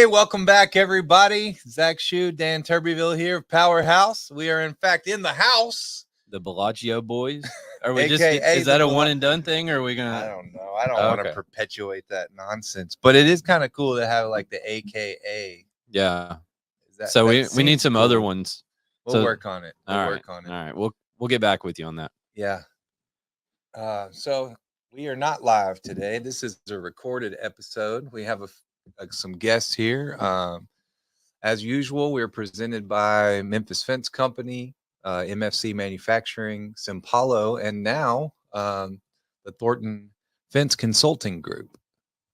welcome back, everybody. Zach Shue, Dan Turbyville here of PowerHouse. We are, in fact, in the house. The Bellagio boys? Are we AKA is that a one and done thing, or are we going to? I don't know. I don't want to perpetuate that nonsense, but it is kind of cool to have like the AKA. Yeah. So we need some other ones. We'll work on it. All right. We'll get back with you on that. Yeah. So we are not live today. This is a recorded episode. We have some guests here. As usual, we're presented by Memphis Fence Company, MFC Manufacturing, Simpalo, and now the Thornton Fence Consulting Group.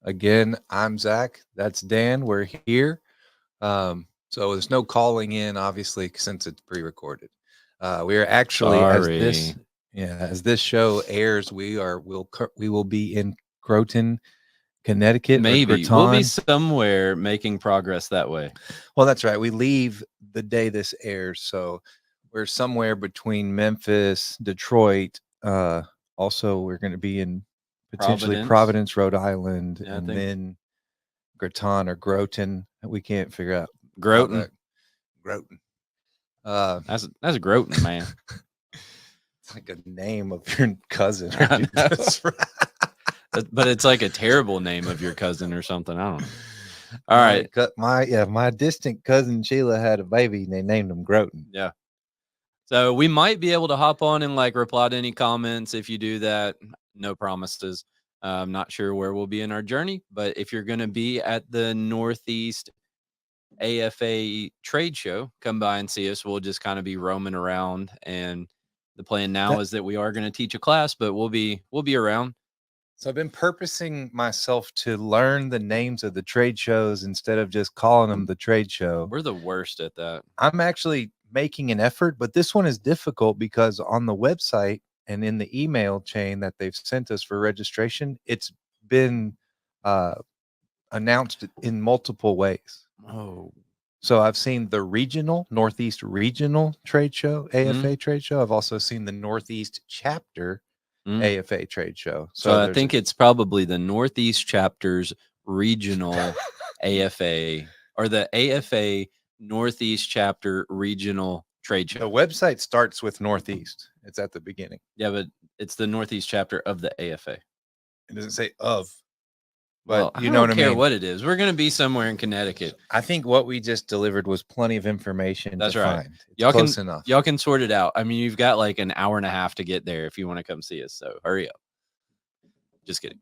Again, I'm Zach. That's Dan. We're here. So there's no calling in, obviously, since it's pre-recorded. We are actually, as this show airs, we will be in Croton, Connecticut. Maybe we'll be somewhere making progress that way. Well, that's right. We leave the day this airs, so we're somewhere between Memphis, Detroit. Also, we're going to be in potentially Providence, Rhode Island, and then Groton or Groton. We can't figure out Groton. That's a Groton, man. It's like a name of your cousin. But it's like a terrible name of your cousin or something. I don't know. All right. My distant cousin Sheila had a baby and they named him Groton. Yeah. So we might be able to hop on and like reply to any comments. If you do that, no promises. I'm not sure where we'll be in our journey, but if you're going to be at the Northeast AFA trade show, come by and see us. We'll just kind of be roaming around, and the plan now is that we are going to teach a class, but we'll be around. So I've been purposing myself to learn the names of the trade shows instead of just calling them the trade show. We're the worst at that. I'm actually making an effort, but this one is difficult because on the website and in the email chain that they've sent us for registration, it's been announced in multiple ways. Oh. So I've seen the Northeast Regional Trade Show, AFA trade show. I've also seen the Northeast Chapter AFA trade show. So I think it's probably the Northeast Chapter's Regional AFA, or the AFA Northeast Chapter Regional Trade Show. The website starts with Northeast. It's at the beginning. Yeah, but it's the Northeast Chapter of the AFA. It doesn't say of. But you know what I mean? I don't care what it is. We're going to be somewhere in Connecticut. I think what we just delivered was plenty of information. That's to right. Find. It's close enough. Y'all can sort it out. I mean, you've got like an hour and a half to get there if you want to come see us. So hurry up. Just kidding.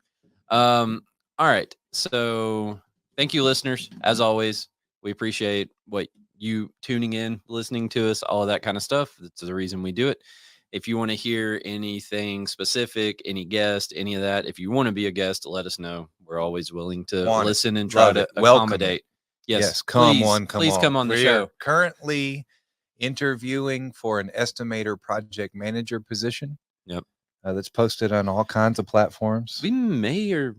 All right. So thank you, listeners. As always, we appreciate what you tuning in, listening to us, all of that kind of stuff. That's the reason we do it. If you want to hear anything specific, any guest, any of that, if you want to be a guest, let us know. We're always willing to listen and try to accommodate. Yes, please come on the show. We're currently interviewing for an estimator project manager position. Yep. That's posted on all kinds of platforms. We may or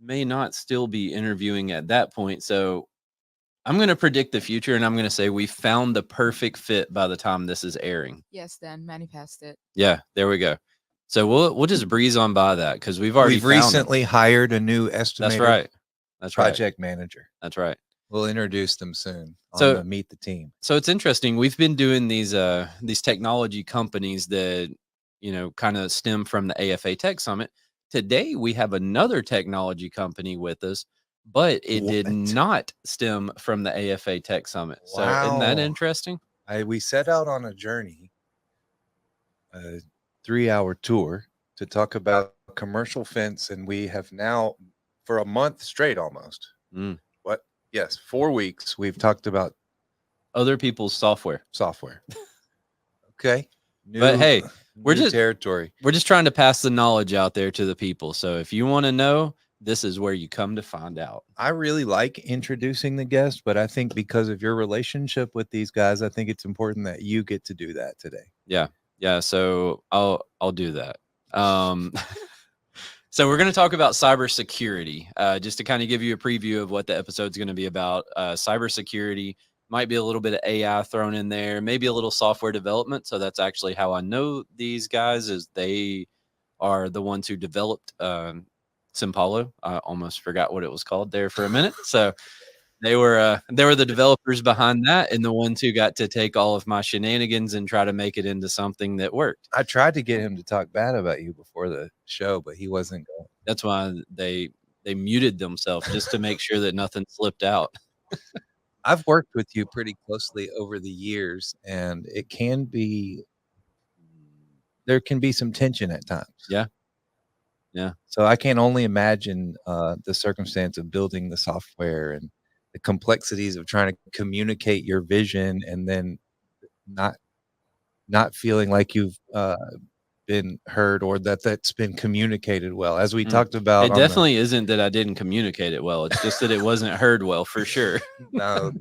may not still be interviewing at that point. So I'm going to predict the future, and I'm going to say we found the perfect fit by the time this is airing. Yes, then manifest it. Yeah, there we go. So we'll just breeze on by that because we've recently hired a new estimator. That's project manager. That's right. We'll introduce them soon. So meet the team. So it's interesting. We've been doing these technology companies that kind of stem from the AFA Tech Summit. Today we have another technology company with us, but it did not stem from the AFA Tech Summit. Wow. So isn't that interesting? We set out on a journey. 3-hour tour to talk about commercial fence, and we have now for a month straight almost 4 weeks we've talked about other people's software. Okay, but hey, we're just trying to pass the knowledge out there to the people. So if you want to know, this is where you come to find out. I really like introducing the guest, but I think because of your relationship with these guys, I think it's important that you get to do that today. Yeah, so I'll do that. So we're going to talk about cybersecurity, just to kind of give you a preview of what the episode's going to be about. Cybersecurity might be a little bit of AI thrown in there, maybe a little software development. So that's actually how I know these guys, is they are the ones who developed Simpalo. I almost forgot what it was called there for a minute. So They were the developers behind that, and the ones who got to take all of my shenanigans and try to make it into something that worked. I tried to get him to talk bad about you before the show, but he wasn't going. That's why they muted themselves just to make sure that nothing slipped out. I've worked with you pretty closely over the years, and there can be some tension at times. Yeah. Yeah. So I can only imagine the circumstance of building the software and the complexities of trying to communicate your vision and then not feeling like you've been heard or that's been communicated well. As we talked about, it definitely isn't that I didn't communicate it well. It's just that it wasn't heard well for sure. No,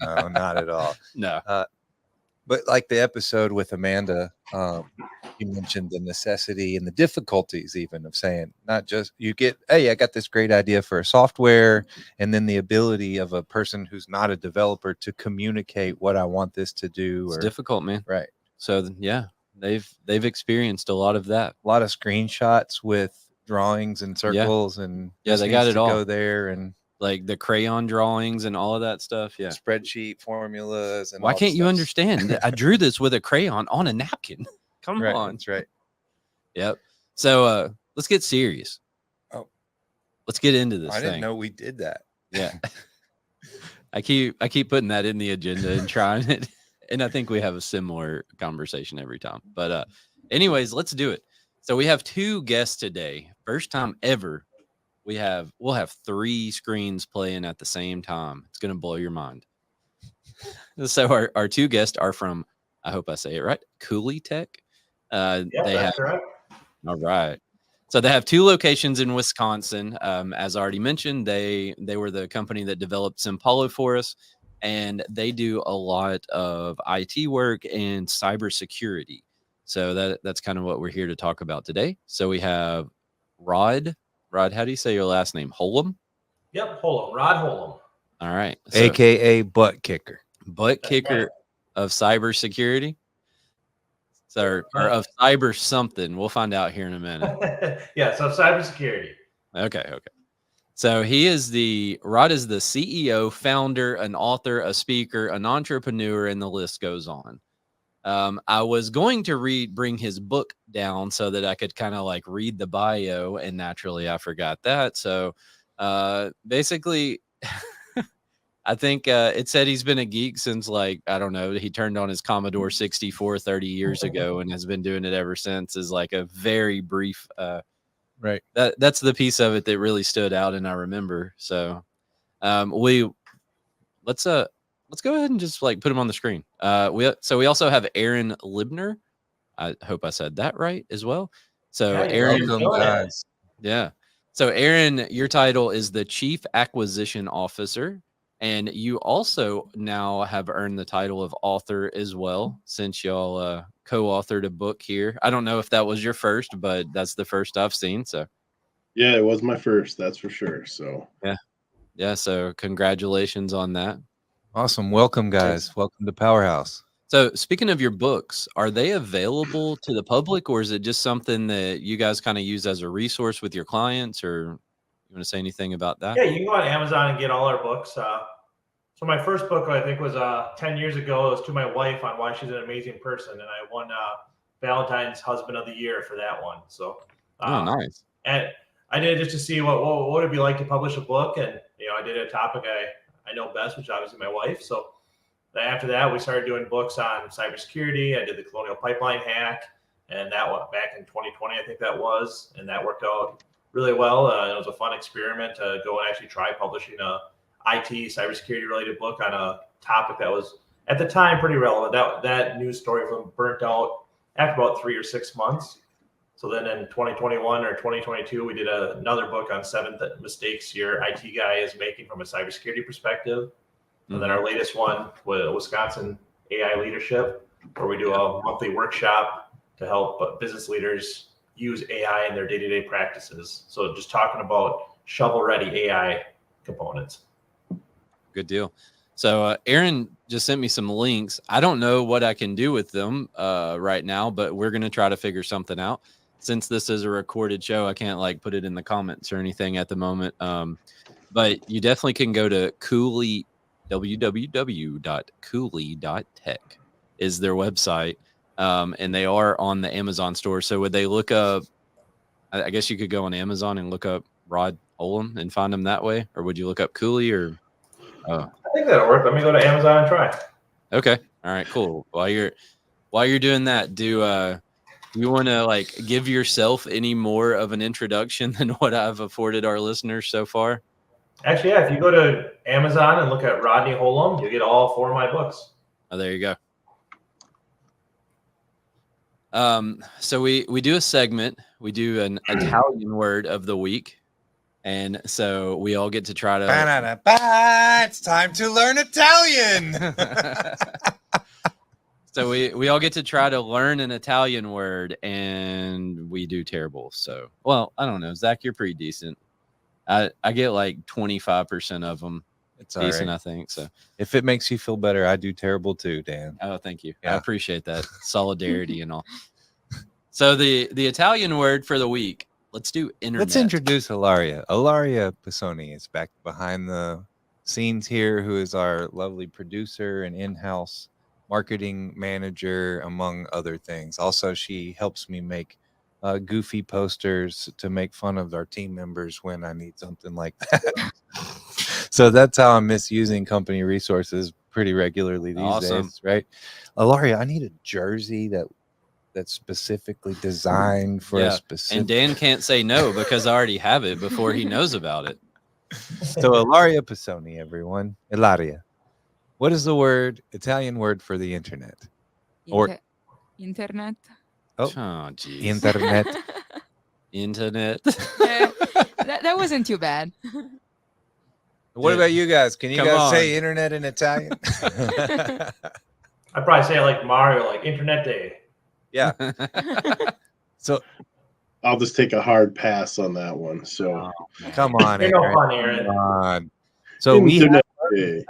not at all. No. But like the episode with Amanda, you mentioned the necessity and the difficulties even of saying, not just you get, hey, I got this great idea for a software, and then the ability of a person who's not a developer to communicate what I want this to do. It's difficult, man. Right. So yeah, they've experienced a lot of that. A lot of screenshots with drawings and circles and they got it all. Go there and like the crayon drawings and all of that stuff. Yeah. Spreadsheet formulas. And why can't you understand? I drew this with a crayon on a napkin. Come on. That's right. Yep. So let's get serious. Oh, let's get into this. I didn't know we did that. Yeah. I keep putting that in the agenda and trying it. And I think we have a similar conversation every time. But anyways, let's do it. So we have 2 guests today. First time ever. We'll have 3 screens playing at the same time. It's going to blow your mind. So our 2 guests are from, I hope I say it right, Coulee Tech. That's correct. All right. So they have 2 locations in Wisconsin. As already mentioned, they were the company that developed Simpolo for us, and they do a lot of IT work and cybersecurity. So that's kind of what we're here to talk about today. So we have Rod, how do you say your last name? Holum? Yep, Holum. Rod Holum. All right. So, AKA butt kicker. Butt kicker of cybersecurity. So, or of cyber something. We'll find out here in a minute. Yeah, so cybersecurity. Okay. So Rod is the CEO, founder, an author, a speaker, an entrepreneur, and the list goes on. I was going to bring his book down so that I could kind of like read the bio, and naturally I forgot that. So basically, I think it said he's been a geek since like, I don't know, he turned on his Commodore 64 30 years ago and has been doing it ever since, is like a very brief right. That's the piece of it that really stood out and I remember. So let's go ahead and just like put him on the screen. We also have Aaron Libner. I hope I said that right as well. So Aaron, guys. Yeah. So Aaron, your title is the Chief Acquisition Officer, and you also now have earned the title of author as well, since y'all co-authored a book here. I don't know if that was your first, but that's the first I've seen. So yeah, it was my first, that's for sure. So yeah. So congratulations on that. Awesome. Welcome, guys. Welcome to PowerHouse. So speaking of your books, are they available to the public, or is it just something that you guys kind of use as a resource with your clients, or you want to say anything about that? Yeah, you can go on Amazon and get all our books. So my first book, I think, was 10 years ago. It was to my wife on why she's an amazing person, and I won Valentine's Husband of the Year for that one. So oh, nice. And I did it just to see what would it be like to publish a book, and I did a topic I know best, which is obviously my wife. So after that, we started doing books on cybersecurity. I did the Colonial Pipeline hack, and that went back in 2020, I think that was, and that worked out really well. It was a fun experiment to go and actually try publishing a IT cybersecurity related book on a topic that was at the time pretty relevant. That news story from burnt out after about 3 or 6 months. So then in 2021 or 2022, we did another book on 7 mistakes your IT guy is making from a cybersecurity perspective. And then our latest one was Wisconsin AI Leadership, where we do a monthly workshop to help business leaders use AI in their day-to-day practices. So just talking about shovel-ready AI components. Good deal. So Aaron just sent me some links. I don't know what I can do with them right now, but we're going to try to figure something out. Since this is a recorded show, I can't like put it in the comments or anything at the moment. But you definitely can go to Coulee, www.coulee.tech is their website. And they are on the Amazon store. So would they look up, I guess you could go on Amazon and look up Rod Olam and find them that way? Or would you look up Coulee or? Oh, I think that'll work. Let me go to Amazon and try. okay. All right, cool. While you're doing that, do you want to like give yourself any more of an introduction than what I've afforded our listeners so far? Actually, yeah, if you go to Amazon and look at Rodney Holum, you'll get all 4 of my books. Oh, there you go. So we do a segment. We do an Italian word of the week. And so we all get to try to. Ba-da-da-ba, it's time to learn Italian. So we all get to try to learn an Italian word, and we do terrible. So, well, I don't know. Zach, you're pretty decent. I get like 25% of them It's all decent, right. I think. So, If it makes you feel better, I do terrible too, Dan. oh, thank you. I Yeah. appreciate that solidarity and all. So the Italian word for the week. Let's do internet. Let's introduce Ilaria. Ilaria Pisoni is back behind the scenes here, who is our lovely producer and in-house marketing manager, among other things. Also, she helps me make goofy posters to make fun of our team members when I need something like that. So that's how I'm misusing company resources pretty regularly these Awesome. days, right? Ilaria, I need a jersey that's specifically designed for Yeah, a specific. And Dan can't say no because I already have it before he knows about it. So Ilaria Pisoni, everyone. Ilaria. What is the Italian word for the internet? Or- Internet. Oh, geez. internet. Internet. That wasn't too bad. What about you guys? Can you Come guys on. say internet in Italian? I'd probably say it like Mario, like Internet Day. Yeah. So I'll just take a hard pass on that one. So come on, You're no Aaron. fun, Aaron. Come on. So we Internet Day.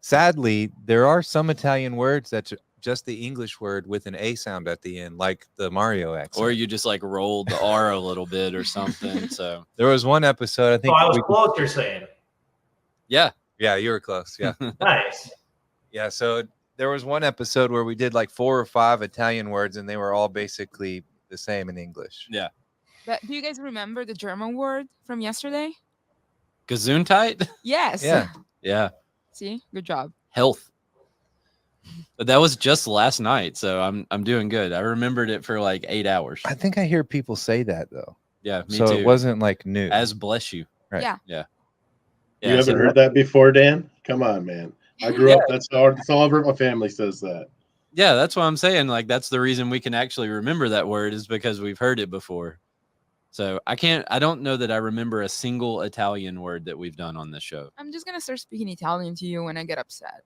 sadly, there are some Italian words that's just the English word with an A sound at the end, like the Mario accent. Or you just like rolled the R a little bit or something. So There was one episode, I So think. I was close, you're saying. yeah. Yeah, you were close. Yeah. Nice. Yeah. So there was one episode where we did like 4 or 5 Italian words, and they were all basically the same in English. Yeah. But do you guys remember the German word from yesterday? Gesundheit? Yes. Yeah. Yeah. See, good job. Health. But that was just last night, so I'm doing good. I remembered it for like 8 hours. I think I hear people say that though. Yeah, me So too. it wasn't like new. As bless you. Right. Yeah. Yeah. You Yeah, haven't so heard that before, Dan? Come on, man. I grew up. That's all my family says that. yeah, that's what I'm saying. Like that's the reason we can actually remember that word is because we've heard it before. So I don't know that I remember a single Italian word that we've done on this show. I'm just gonna start speaking Italian to you when I get upset.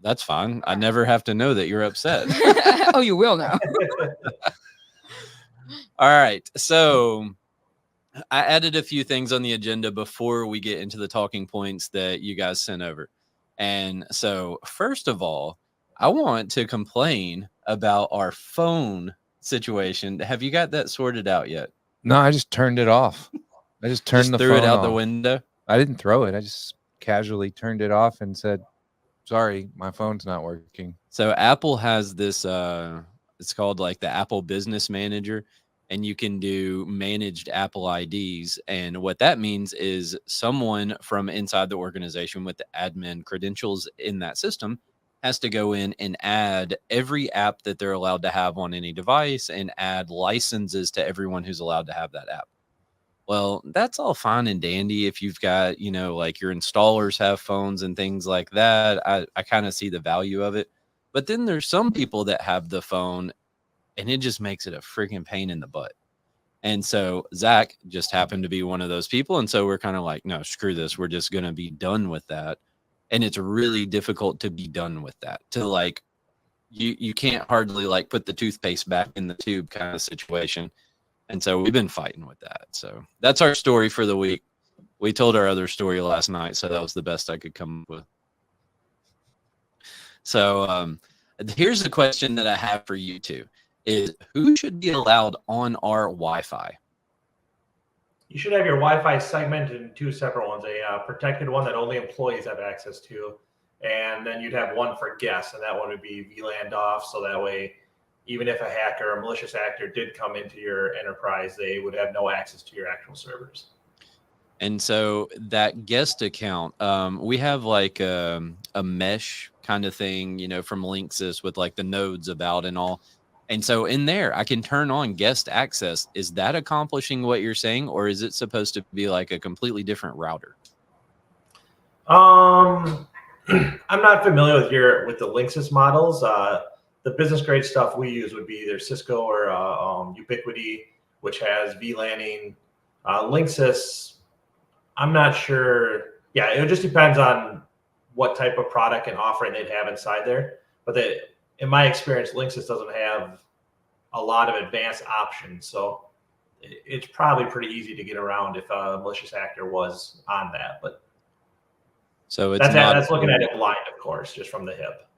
That's fine. I never have to know that you're upset. Oh, you will now. All right. So I added a few things on the agenda before we get into the talking points that you guys sent over. And so, first of all, I want to complain about our phone situation. Have you got that sorted out yet? No, I just turned it off. I just turned the Threw phone it out the off. window. I didn't throw it. I just casually turned it off and said, "Sorry, my phone's not working." So Apple has this it's called like the Apple Business Manager, and you can do managed Apple IDs. And what that means is someone from inside the organization with the admin credentials in that system has to go in and add every app that they're allowed to have on any device and add licenses to everyone who's allowed to have that app. Well, that's all fine and dandy if you've got, like your installers have phones and things like that. I kind of see the value of it. But then there's some people that have the phone and it just makes it a freaking pain in the butt. And so Zach just happened to be one of those people. And so we're kind of like, no, screw this. We're just going to be done with that. And it's really difficult to be done with that. To like, you can't hardly like put the toothpaste back in the tube kind of situation. And so we've been fighting with that. So that's our story for the week. We told our other story last night, so that was the best I could come up with. So here's the question that I have for you two is who should be allowed on our Wi-Fi? you should have your Wi-Fi segmented in two separate ones, a protected one that only employees have access to, and then you'd have one for guests, and that one would be VLANed off, so that way, even if a hacker or malicious actor did come into your enterprise, they would have no access to your actual servers. And so that guest account, we have like a mesh kind of thing, you know, from Linksys with like the nodes about and all. And so in there, I can turn on guest access. Is that accomplishing what you're saying, or is it supposed to be like a completely different router? I'm not familiar with the Linksys models. The business grade stuff we use would be either Cisco or Ubiquiti, which has VLANing. Linksys, I'm not sure. Yeah, it just depends on what type of product and offering they'd have inside there. But in my experience, Linksys doesn't have a lot of advanced options. So it's probably pretty easy to get around if a malicious actor was on that. But so that's looking at it blind, of course, just from the hip.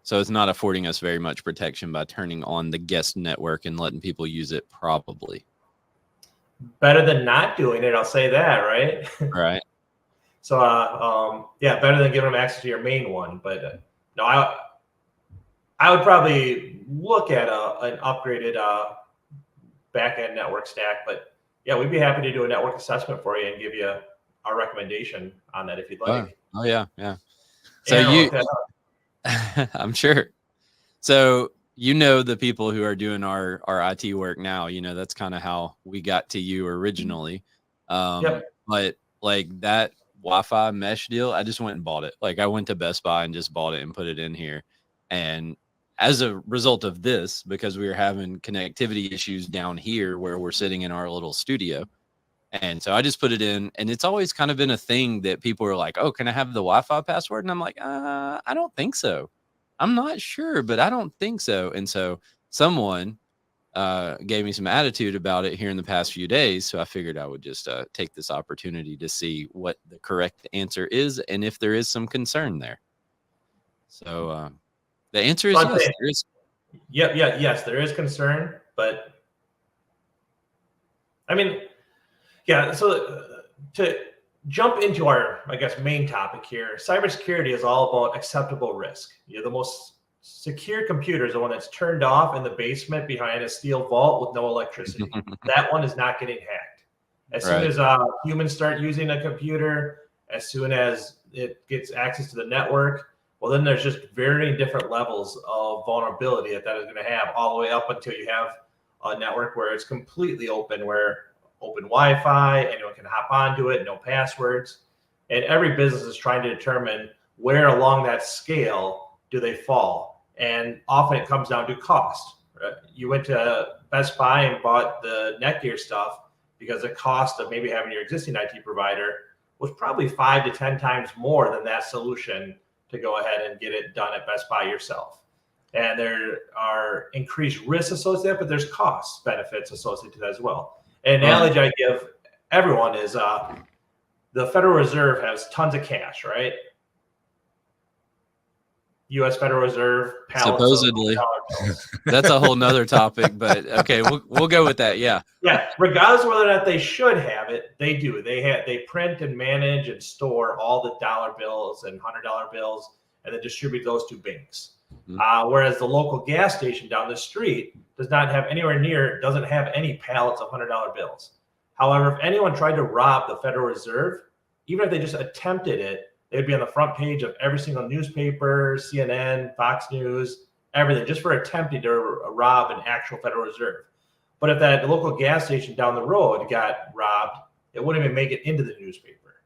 So it's not affording us very much protection by turning on the guest network and letting people use it, probably. Better than not doing it, I'll say that, right? Right. So, yeah, better than giving them access to your main one. But no, I would probably look at an upgraded back-end network stack. But yeah, we'd be happy to do a network assessment for you and give you our recommendation on that if you'd like. Oh yeah. So I'm sure. So you know the people who are doing our IT work now, you know, that's kind of how we got to you originally. Yep. But like that Wi-Fi mesh deal, I just went and bought it. Like I went to Best Buy and just bought it and put it in here. And as a result of this, because we were having connectivity issues down here where we're sitting in our little studio. And so I just put it in, and it's always kind of been a thing that people are like, oh, can I have the Wi-Fi password? And I'm like, I don't think so. I'm not sure, but I don't think so. And so someone gave me some attitude about it here in the past few days. So I figured I would just take this opportunity to see what the correct answer is and if there is some concern there. So the answer is yes. There is. Yes, there is concern, but I mean, yeah. So to jump into our, I guess, main topic here, cybersecurity is all about acceptable risk. You know, the most secure computer is the one that's turned off in the basement behind a steel vault with no electricity. That one is not getting hacked. As soon as humans start using a computer, as soon as it gets access to the network, well, then there's just varying different levels of vulnerability that is going to have, all the way up until you have a network where it's completely open, where open Wi-Fi, anyone can hop onto it, no passwords. And every business is trying to determine where along that scale do they fall. And often it comes down to cost. Right? You went to Best Buy and bought the Netgear stuff because the cost of maybe having your existing IT provider was probably 5 to 10 times more than that solution to go ahead and get it done at Best Buy yourself. And there are increased risks associated, but there's cost benefits associated to that as well. An analogy I give everyone is the Federal Reserve has tons of cash, right? U.S. Federal Reserve, supposedly. That's a whole nother topic, but okay, we'll go with that. Yeah. Yeah. Regardless of whether or not they should have it, they do. They print and manage and store all the dollar bills and $100 bills, and then distribute those to banks. Whereas the local gas station down the street doesn't have any pallets of $100 bills. However, if anyone tried to rob the Federal Reserve, even if they just attempted it, they'd be on the front page of every single newspaper, CNN, Fox News, everything, just for attempting to rob an actual Federal Reserve. But if that local gas station down the road got robbed, it wouldn't even make it into the newspaper.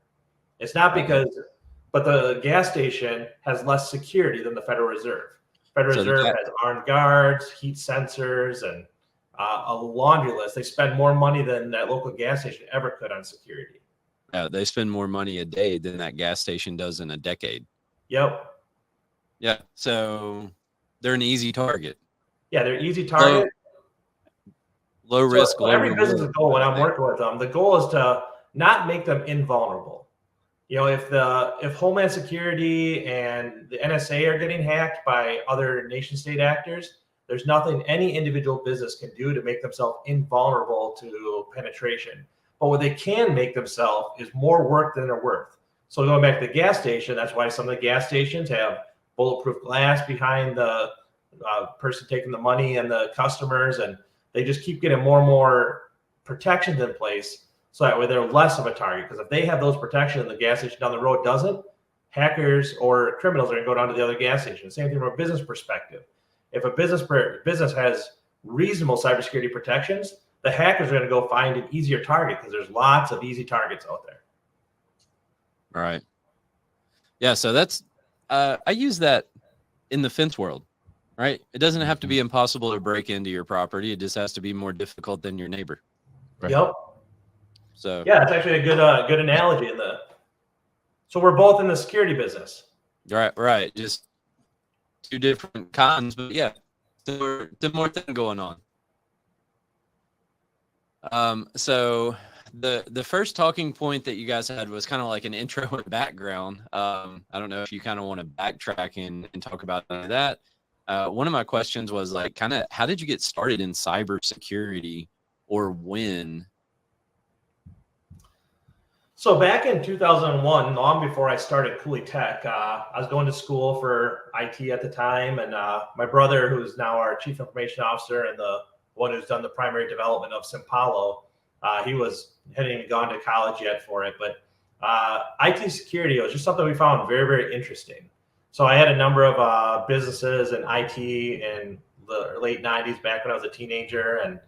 It's not but the gas station has less security than the Federal Reserve. Federal Reserve has armed guards, heat sensors, and a laundry list. They spend more money than that local gas station ever could on security. They spend more money a day than that gas station does in a decade. Yep. Yeah. So they're an easy target. Yeah, they're easy target. Low risk. So every business goal when I'm working with them, the goal is to not make them invulnerable. You know, if Homeland Security and the NSA are getting hacked by other nation state actors, there's nothing any individual business can do to make themselves invulnerable to penetration. but what they can make themselves is more work than they're worth. So going back to the gas station, that's why some of the gas stations have bulletproof glass behind the person taking the money and the customers, and they just keep getting more and more protections in place so that way they're less of a target. Because if they have those protections and the gas station down the road doesn't, hackers or criminals are going to go down to the other gas station. Same thing from a business perspective. If a business has reasonable cybersecurity protections, the hackers are going to go find an easier target because there's lots of easy targets out there. Right. Yeah. So that's, I use that in the fence world, right? It doesn't have to be impossible to break into your property. It just has to be more difficult than your neighbor. Right. Yep. So yeah, it's actually a good analogy so we're both in the security business. Right. Just two different cons, but yeah, similar thing going on. So the first talking point that you guys had was kind of like an intro and background. I don't know if you kind of want to backtrack and talk about that. One of my questions was like, kind of, how did you get started in cybersecurity, or when? So back in 2001, long before I started Coulee Tech, I was going to school for IT at the time, and my brother, who's now our chief information officer and the one who's done the primary development of Simpalo, he hadn't even gone to college yet for it, but IT security was just something we found very, very interesting. So I had a number of businesses in IT in the late 90s, back when I was a teenager, and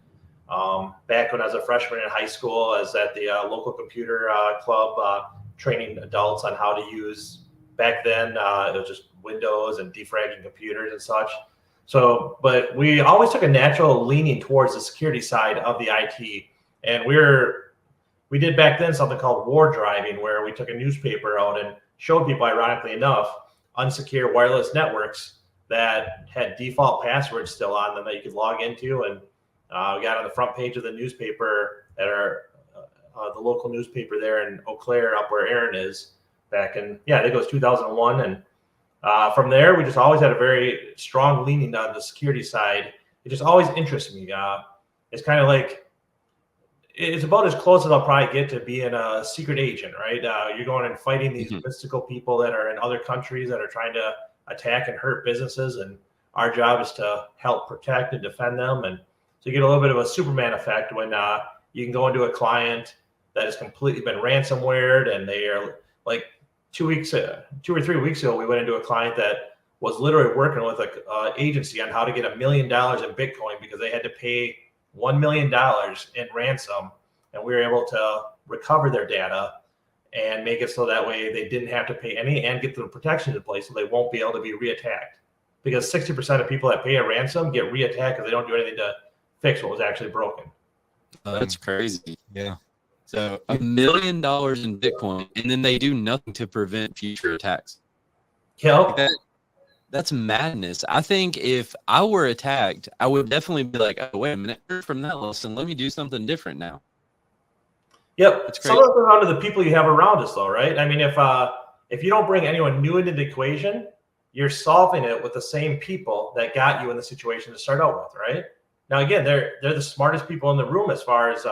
back when I was a freshman in high school, I was at the local computer club training adults on how to use, back then, it was just Windows and defragging computers and such. So, but we always took a natural leaning towards the security side of the IT. And we did back then something called war driving, where we took a newspaper out and showed people, ironically enough, unsecure wireless networks that had default passwords still on them that you could log into. And we got on the front page of the newspaper at the local newspaper there in Eau Claire, up where Aaron is, back in, I think it was 2001. And from there, we just always had a very strong leaning on the security side. It just always interests me. It's kind of like, it's about as close as I'll probably get to being a secret agent, right? You're going and fighting these mystical people that are in other countries that are trying to attack and hurt businesses. And our job is to help protect and defend them. And so you get a little bit of a Superman effect when you can go into a client that has completely been ransomwared, and they are like 2 or 3 weeks ago, we went into a client that was literally working with an agency on how to get $1 million in Bitcoin because they had to pay $1 million in ransom, and we were able to recover their data and make it so that way they didn't have to pay any and get the protections in place so they won't be able to be reattacked. Because 60% of people that pay a ransom get reattacked because they don't do anything to fix what was actually broken. Oh, that's crazy. Yeah. So $1 million in Bitcoin, and then they do nothing to prevent future attacks. Yep. That's madness. I think if I were attacked, I would definitely be like, oh, wait a minute, from that lesson, let me do something different now. Yep. Some of it comes down to the people you have around us, though, right? I mean, if you don't bring anyone new into the equation, you're solving it with the same people that got you in the situation to start out with, right? Now, again, they're the smartest people in the room as far as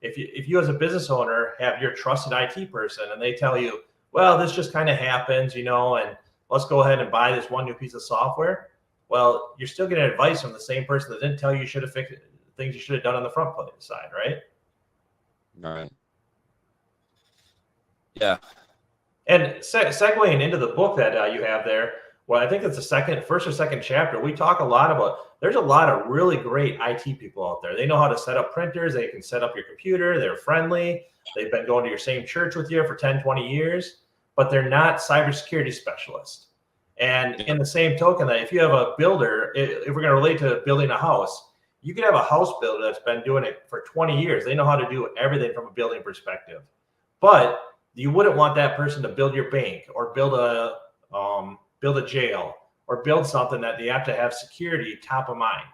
if you as a business owner have your trusted IT person and they tell you, well, this just kind of happens, and let's go ahead and buy this one new piece of software. Well, you're still getting advice from the same person that didn't tell you should have fixed things you should have done on the front side, right? All right. Yeah. And segueing into the book that you have there, well, I think it's the first or second chapter. We talk a lot about, there's a lot of really great IT people out there. They know how to set up printers. They can set up your computer. They're friendly. They've been going to your same church with you for 10, 20 years, but they're not cybersecurity specialists. And in the same token, that if you have a builder, if we're going to relate to building a house, you could have a house builder that's been doing it for 20 years. They know how to do everything from a building perspective. But you wouldn't want that person to build your bank or build a jail or build something that they have to have security top of mind.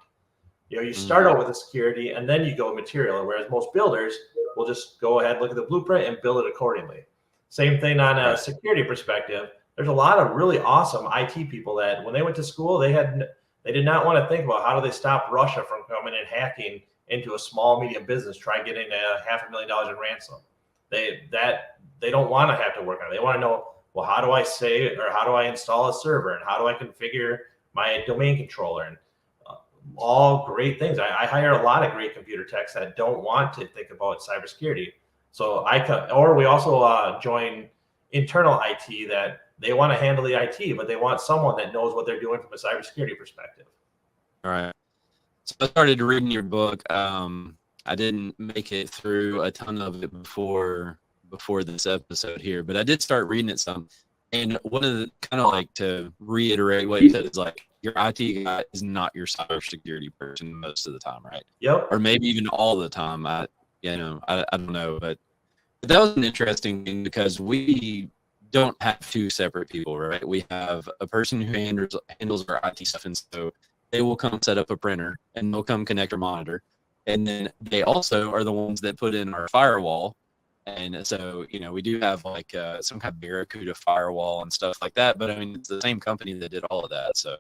You start out with the security and then you go material, whereas most builders will just go ahead, look at the blueprint and build it accordingly. Same thing on a security perspective. There's a lot of really awesome IT people that when they went to school, they did not want to think about how do they stop Russia from coming and hacking into a small, medium business, try getting $500,000 in ransom. They don't want to have to work on it. They want to know, well, how do I save, or how do I install a server, and how do I configure my domain controller, and all great things. I hire a lot of great computer techs that don't want to think about cybersecurity. So we also join internal IT that they want to handle the IT, but they want someone that knows what they're doing from a cybersecurity perspective. All right. So I started reading your book. I didn't make it through a ton of it before this episode here, but I did start reading it some. And one of the, kind of like to reiterate what you said, is like your IT guy is not your cybersecurity person most of the time, right? Yep. Or maybe even all the time. I don't know, but that was an interesting thing because we don't have two separate people, right? We have a person who handles our IT stuff, and so they will come set up a printer and they'll come connect our monitor, and then they also are the ones that put in our firewall. And so, we do have like some kind of Barracuda firewall and stuff like that. But I mean, it's the same company that did all of that. So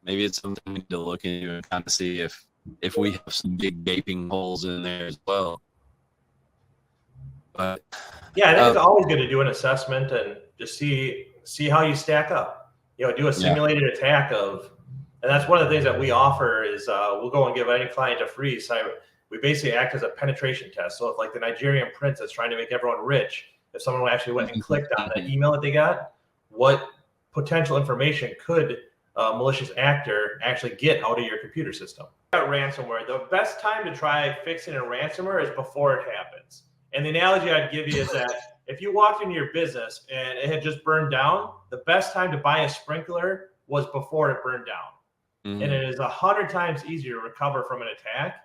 maybe it's something we need to look into and kind of see if we have some big gaping holes in there as well. But yeah, I think it's always good to do an assessment and just see how you stack up. Do a simulated attack and that's one of the things that we offer is we'll go and give any client a free cyber. We basically act as a penetration test. So if like the Nigerian prince that's trying to make everyone rich, if someone actually went and clicked on the email that they got, what potential information could a malicious actor actually get out of your computer system? Ransomware, the best time to try fixing a ransomware is before it happens. And the analogy I'd give you is that if you walked into your business and it had just burned down, the best time to buy a sprinkler was before it burned down. Mm-hmm. And it is 100 times easier to recover from an attack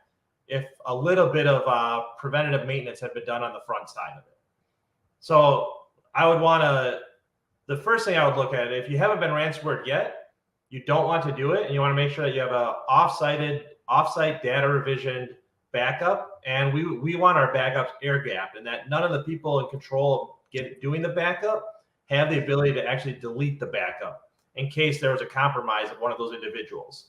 if a little bit of preventative maintenance had been done on the front side of it. So I would the first thing I would look at, if you haven't been ransomware yet, you don't want to do it, and you want to make sure that you have a offsite data revisioned backup, and we want our backups air gapped, and that none of the people in control of doing the backup have the ability to actually delete the backup in case there was a compromise of one of those individuals.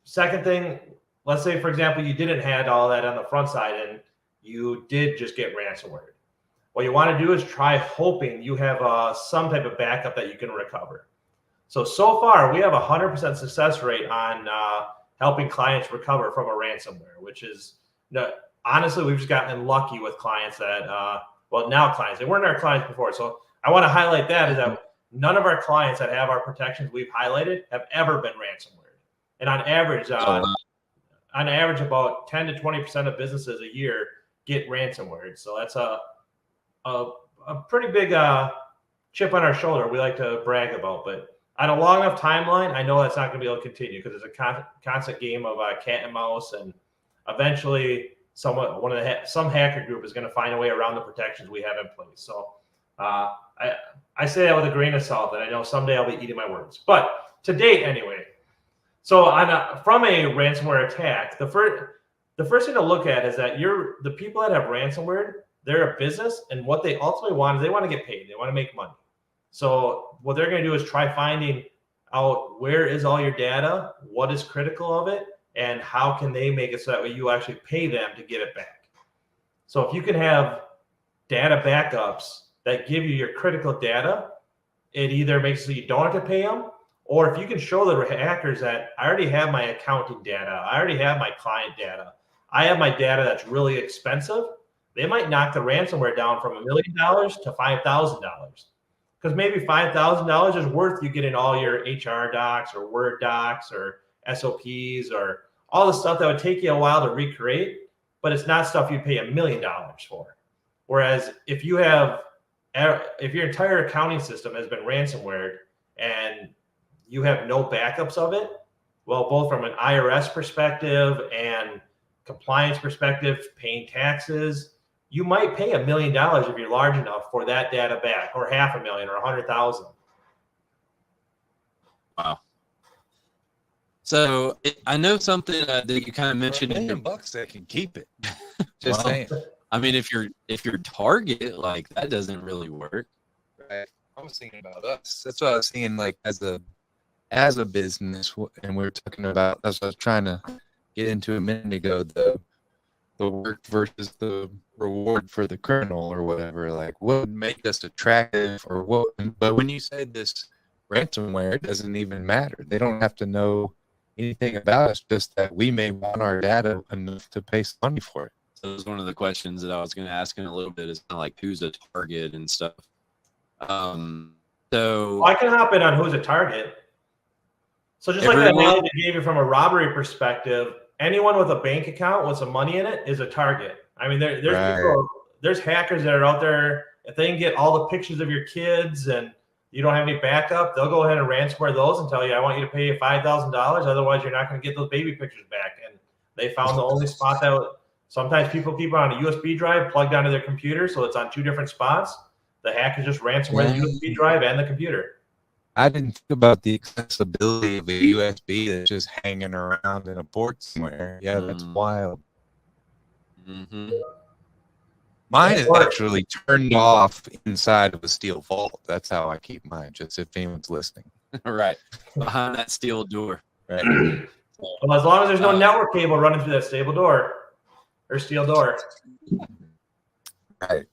Second thing, let's say, for example, you didn't have all that on the front side and you did just get ransomware. What you want to do is try hoping you have some type of backup that you can recover. So far, we have 100% success rate on helping clients recover from a ransomware, which is, honestly, we've just gotten lucky with clients that, now clients, they weren't our clients before. So I want to highlight that is that none of our clients that have our protections we've highlighted have ever been ransomware. And on average, about 10 to 20% of businesses a year get ransomware. So that's a pretty big chip on our shoulder we like to brag about. But on a long enough timeline, I know that's not going to be able to continue because it's a constant game of cat and mouse, and eventually some hacker group is going to find a way around the protections we have in place. So I say that with a grain of salt, and I know someday I'll be eating my words. But to date, anyway. So from a ransomware attack, the first thing to look at is that the people that have ransomware, they're a business, and what they ultimately want is they want to get paid. They want to make money. So what they're going to do is try finding out where is all your data, what is critical of it, and how can they make it so that way you actually pay them to get it back. So if you can have data backups that give you your critical data, it either makes it so you don't have to pay them, or if you can show the hackers that I already have my accounting data, I already have my client data, I have my data that's really expensive, they might knock the ransomware down from $1 million to $5,000. Because maybe $5,000 is worth you getting all your HR docs or Word docs or SOPs or all the stuff that would take you a while to recreate, but it's not stuff you'd pay $1 million for. Whereas if your entire accounting system has been ransomware and you have no backups of it, well, both from an IRS perspective and compliance perspective, paying taxes, you might pay $1 million if you're large enough for that data back, or $500,000 or $100,000. Wow. So I know something that you kind of mentioned. $1 million that can keep it. Just saying. I mean, if your target, like, that doesn't really work. Right. I was thinking about us. That's what I was thinking, like, as a business, and we were talking about. That's what I was trying to get into a minute ago, the work versus the reward for the criminal or whatever. Like, what would make us attractive or what? But when you say this ransomware, it doesn't even matter. They don't have to know anything about us, just that we may want our data enough to pay some money for it. So that was one of the questions that I was going to ask in a little bit is kind of like who's a target and stuff. So Well, I can hop in on who's a target. So just like that analogy I gave you from a robbery perspective, anyone with a bank account with some money in it is a target. I mean, there's people, there's hackers that are out there. If they can get all the pictures of your kids and you don't have any backup, they'll go ahead and ransomware those and tell you, I want you to pay $5,000. Otherwise, you're not going to get those baby pictures back. And they found the only spot that sometimes people keep it on a USB drive plugged onto their computer, so it's on 2 different spots. The hackers just ransomware the USB drive and the computer. I didn't think about the accessibility of a USB that's just hanging around in a port somewhere. Yeah, that's wild. Mine is actually turned off inside of a steel vault. That's how I keep mine, just if anyone's listening. Right. Behind that steel door. Right. Well, as long as there's no network cable running through that steel door or steel door. Right.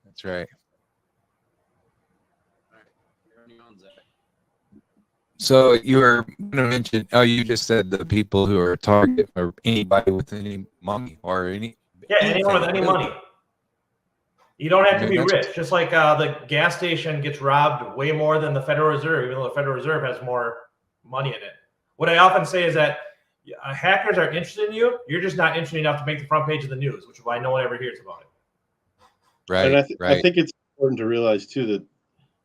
That's right. So you were going to mention, you just said the people who are target or anybody with any money or any. Yeah, anyone with any money. You don't have to be rich. Just like the gas station gets robbed way more than the Federal Reserve, even though the Federal Reserve has more money in it. What I often say is that hackers are interested in you. You're just not interested enough to make the front page of the news, which is why no one ever hears about it. Right. And I think it's important to realize, too, that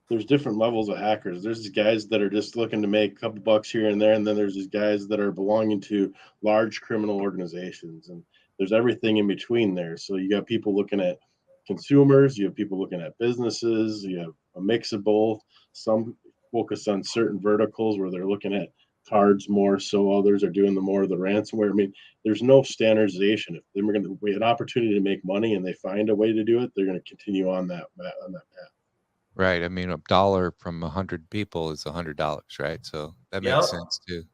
there's different levels of hackers. There's these guys that are just looking to make a couple bucks here and there. And then there's these guys that are belonging to large criminal organizations. And there's everything in between there. So you got people looking at consumers, you have people looking at businesses, you have a mix of both. Some focus on certain verticals where they're looking at cards more, so others are doing the more of the ransomware. I mean, there's no standardization. If they're going to an opportunity to make money and they find a way to do it, they're going to continue on that path. Right. I mean, $1 from 100 people is $100, right? So that makes sense too.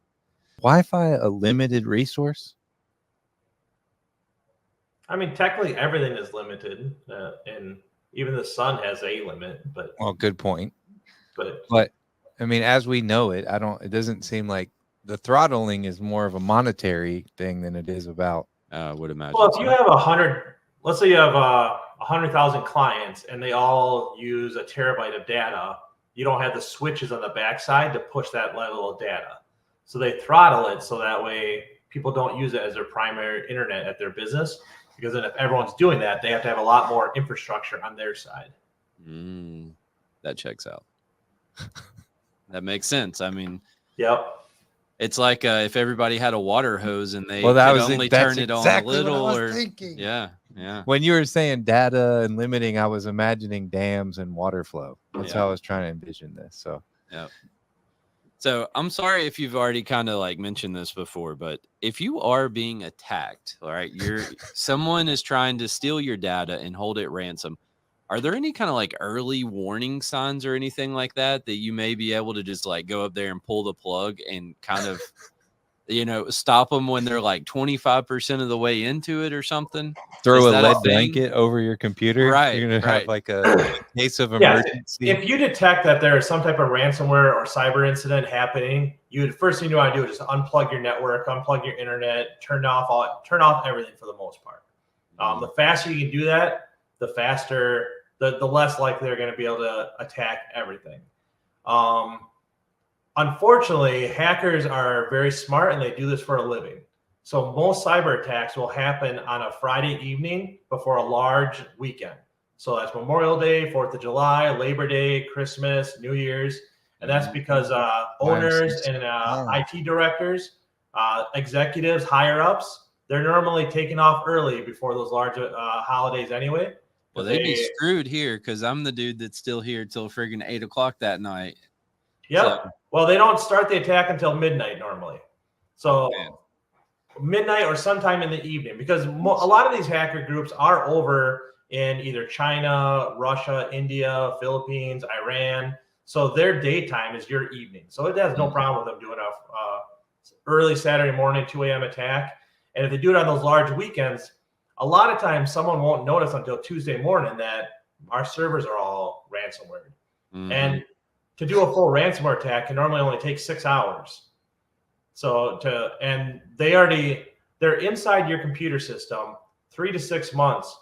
Wi-Fi a limited resource? I mean, technically everything is limited, and even the sun has a limit. But good point. But I mean, as we know it, it doesn't seem like the throttling is more of a monetary thing than it is about. I would imagine. Well, if you have 100, let's say you have 100,000 clients and they all use a terabyte of data, you don't have the switches on the backside to push that level of data. So they throttle it so that way people don't use it as their primary internet at their business. Because then if everyone's doing that, they have to have a lot more infrastructure on their side. That checks out. That makes sense. I mean, it's like if everybody had a water hose and they could only turn it on a little. Yeah. When you were saying data and limiting, I was imagining dams and water flow. That's how I was trying to envision this. So So I'm sorry if you've already kind of like mentioned this before, but if you are being attacked, all right, someone is trying to steal your data and hold it ransom. Are there any kind of like early warning signs or anything like that you may be able to just like go up there and pull the plug and kind of, stop them when they're like 25% of the way into it or something? Throw a lead blanket over your computer. Right. You're going to have like a case of emergency. If you detect that there is some type of ransomware or cyber incident happening, first thing you want to do is just unplug your network, unplug your internet, turn off everything for the most part. The faster you can do that, the faster, the less likely they're going to be able to attack everything. Unfortunately, hackers are very smart and they do this for a living. So most cyber attacks will happen on a Friday evening before a large weekend. So that's Memorial Day, 4th of July, Labor Day, Christmas, New Year's. And that's because owners and IT directors, executives, higher ups, they're normally taking off early before those large holidays anyway. Well, they'd be screwed here because I'm the dude that's still here till friggin' 8 o'clock that night. Yep. So, well, they don't start the attack until midnight normally. So midnight or sometime in the evening, because a lot of these hacker groups are over in either China, Russia, India, Philippines, Iran. So their daytime is your evening. So it has no problem with them doing early Saturday morning, 2 a.m. attack. And if they do it on those large weekends, a lot of times someone won't notice until Tuesday morning that our servers are all ransomware. Mhm. And to do a full ransomware attack can normally only take 6 hours. So they're inside your computer system 3 to 6 months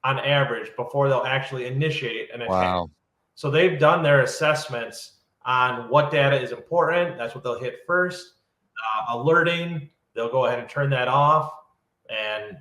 on average before they'll actually initiate an attack. Wow. So they've done their assessments on what data is important. That's what they'll hit first. Alerting, they'll go ahead and turn that off. And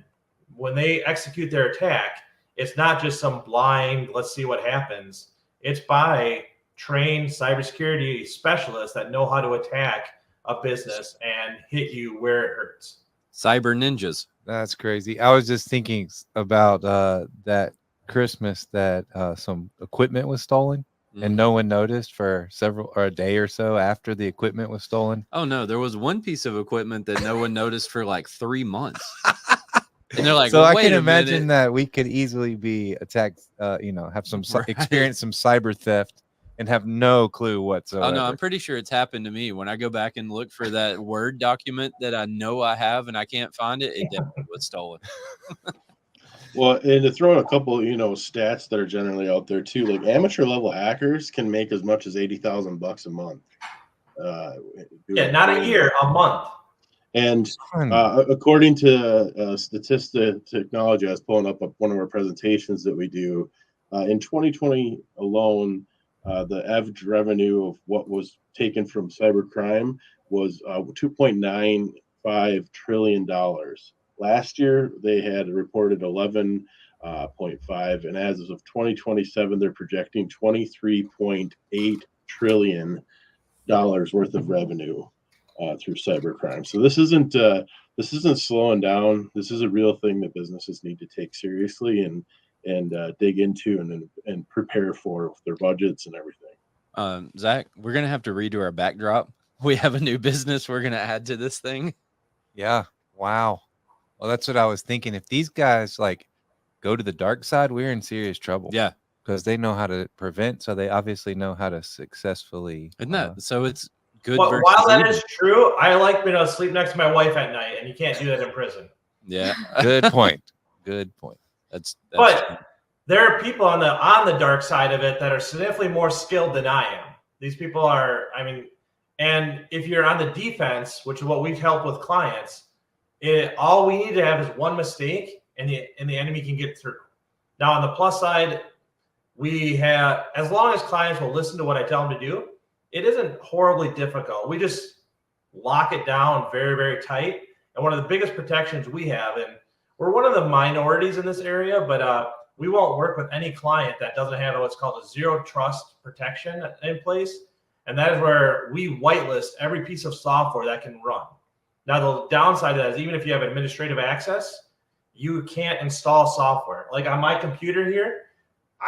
when they execute their attack, it's not just some blind, let's see what happens. It's by trained cybersecurity specialists that know how to attack a business and hit you where it hurts. Cyber ninjas. That's crazy. I was just thinking about that Christmas that some equipment was stolen and Mhm. no one noticed for a day or so after the equipment was stolen. Oh no, there was one piece of equipment that no one noticed for like 3 months. And they're like, So I wait can a imagine minute. that we could easily be attacked, have some Right. experience some cyber theft and have no clue whatsoever. Oh no, I'm pretty sure it's happened to me. When I go back and look for that Word document that I know I have and I can't find it, it definitely was stolen. Well, and to throw in a couple, stats that are generally out there too, like amateur level hackers can make as much as $80,000 a month. Not a year, a month. And Fun. according to Statista Technology, I was pulling up one of our presentations that we do. In 2020 alone, the average revenue of what was taken from cybercrime was $2.95 trillion. Last year, they had reported 11.5, and as of 2027, they're projecting $23.8 trillion worth of revenue through cybercrime. So this isn't slowing down. This is a real thing that businesses need to take seriously and dig into and prepare for with their budgets and everything. Zach, we're gonna have to redo our backdrop. We have a new business we're gonna add to this thing. Yeah. Wow. Well, that's what I was thinking. If these guys like go to the dark side, we're in serious trouble. Yeah, Because they know how to prevent, so they obviously know how to successfully. isn't that so? It's good. But versus while that evil. is true, I like being able to sleep next to my wife at night, and you can't do that in prison. Yeah, Good point. Good point. that's But there are people on the dark side of it that are significantly more skilled than I am. These people are, and if you're on the defense, which is what we've helped with clients, all we need to have is one mistake, and the enemy can get through. Now, on the plus side, we have, as long as clients will listen to what I tell them to do, it isn't horribly difficult. We just lock it down very, very tight. And one of the biggest protections we have, and we're one of the minorities in this area, but we won't work with any client that doesn't have what's called a zero trust protection in place. And that is where we whitelist every piece of software that can run. Now, the downside of that is even if you have administrative access, you can't install software. Like on my computer here,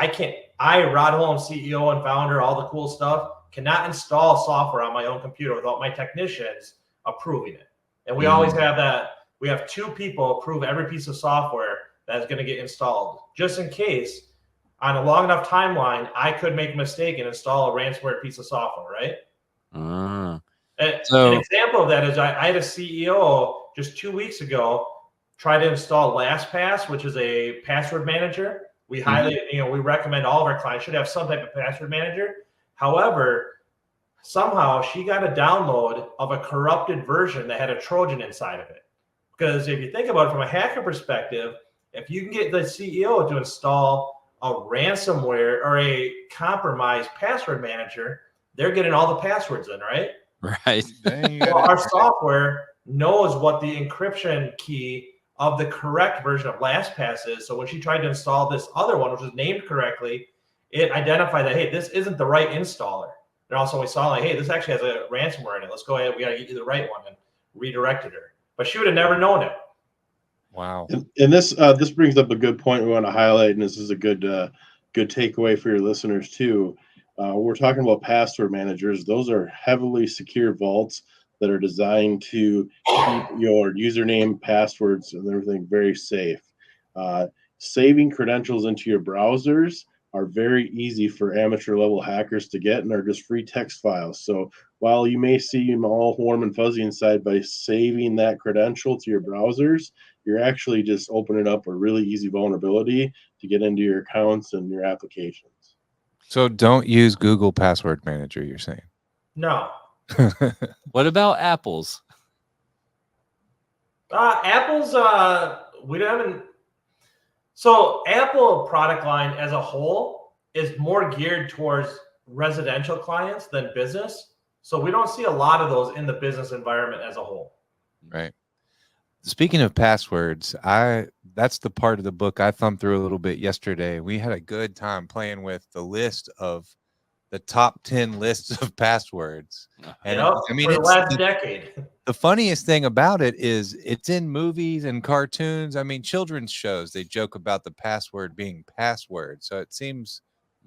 Rod Holmes, CEO and founder, all the cool stuff, cannot install software on my own computer without my technicians approving it. And we always have that. We have 2 people approve every piece of software that's going to get installed, just in case on a long enough timeline, I could make a mistake and install a ransomware piece of software, right? An example of that is I had a CEO just 2 weeks ago try to install LastPass, which is a password manager. We highly, we recommend all of our clients should have some type of password manager. However, somehow she got a download of a corrupted version that had a Trojan inside of it. Because if you think about it from a hacker perspective, if you can get the CEO to install a ransomware or a compromised password manager, they're getting all the passwords in, right? right. Well, our software knows what the encryption key of the correct version of LastPass is. So when she tried to install this other one, which was named correctly, it identified that, hey, this isn't the right installer. And also we saw like, hey, this actually has a ransomware in it. Let's go ahead. We got to get you the right one, and redirected her. But she would have never known it. Wow. And this brings up a good point we want to highlight, and this is a good takeaway for your listeners too. We're talking about password managers. Those are heavily secure vaults that are designed to keep your username, passwords, and everything very safe. Saving credentials into your browsers are very easy for amateur level hackers to get and are just free text files. So while you may see them all warm and fuzzy inside, by saving that credential to your browsers, you're actually just opening up a really easy vulnerability to get into your accounts and your applications. So don't use Google Password Manager, you're saying? No. What about Apple's? Apple's, we haven't. So Apple product line as a whole is more geared towards residential clients than business. So we don't see a lot of those in the business environment as a whole. Right. Speaking of passwords, that's the part of the book I thumbed through a little bit yesterday. We had a good time playing with the list of the top 10 lists of passwords. And Yep, I mean, for the it's last decade. the funniest thing about it is it's in movies and cartoons. I mean, children's shows, they joke about the password being password. So it seems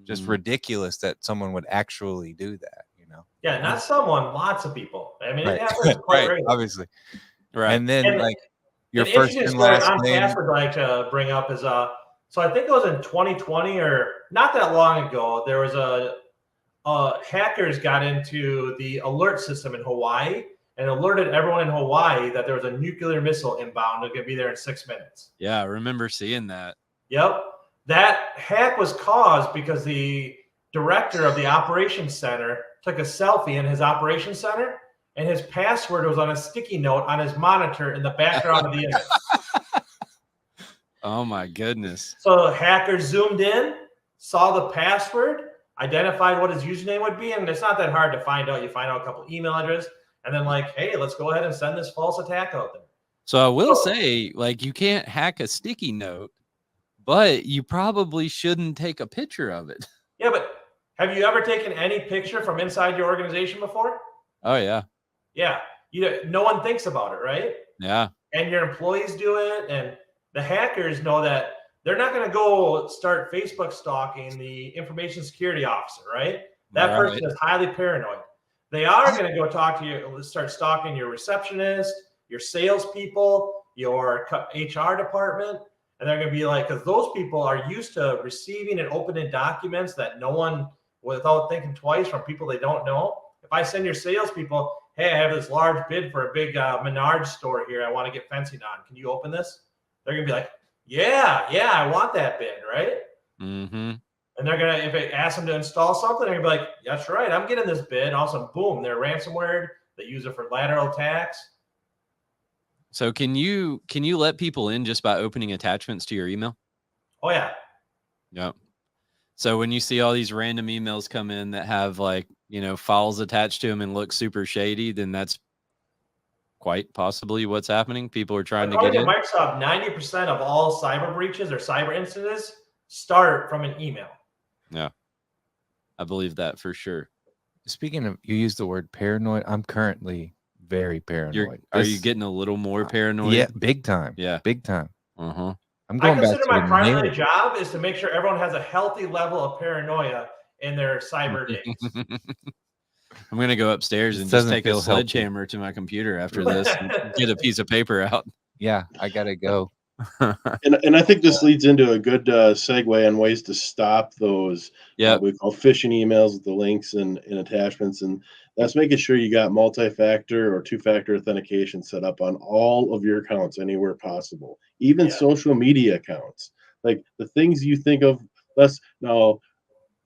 just ridiculous that someone would actually do that, you know? Yeah, not someone, lots of people. I mean, Right. it happens quite Right. regularly. Obviously. Right. And then And like your an first interesting and story last on name. password I'd like to bring up is so I think it was in 2020 or not that long ago, there was hackers got into the alert system in Hawaii and alerted everyone in Hawaii that there was a nuclear missile inbound. It could be there in 6 minutes. Yeah, I remember seeing that. Yep. That hack was caused because the director of the operations center took a selfie in his operations center, and his password was on a sticky note on his monitor in the background of the image. Oh my goodness. So hackers zoomed in, saw the password, identified what his username would be, and it's not that hard to find out. You find out a couple email addresses, and then like, hey, let's go ahead and send this false attack out there. So I will say, like, you can't hack a sticky note, but you probably shouldn't take a picture of it. Yeah, but have you ever taken any picture from inside your organization before? Oh yeah. Yeah. No one thinks about it, right? Yeah. And your employees do it, and the hackers know that they're not going to go start Facebook stalking the information security officer, right? That person is highly paranoid. They are going to go talk to you, start stalking your receptionist, your salespeople, your HR department, and they're going to be like, because those people are used to receiving and opening documents that no one, without thinking twice, from people they don't know. If I send your salespeople, hey, I have this large bid for a big Menards store here, I want to get fencing on. Can you open this? They're going to be like, yeah, I want that bid, right? Mm-hmm. And they're going to, if it asks them to install something, they're going to be like, that's right, I'm getting this bid. Also, boom, they're ransomware. They use it for lateral attacks. So can you let people in just by opening attachments to your email? Oh, yeah. Yep. So when you see all these random emails come in that have like, files attached to them and look super shady, then that's quite possibly what's happening. People are trying to get in. Microsoft, 90% of all cyber breaches or cyber incidents start from an email. Yeah, I believe that for sure. Speaking of, you use the word paranoid. I'm currently very paranoid. Are you getting a little more paranoid? Yeah, big time. Yeah, big time. Uh-huh. I'm going back consider to my primary job is to make sure everyone has a healthy level of paranoia in their cyber days. I'm going to go upstairs and just take a sledgehammer to my computer after this and get a piece of paper out. Yeah, I got to go. And I think this leads into a good segue on ways to stop those we call phishing emails with the links and attachments. And that's making sure you got multi-factor or two-factor authentication set up on all of your accounts anywhere possible, even social media accounts. Like the things you think of less now,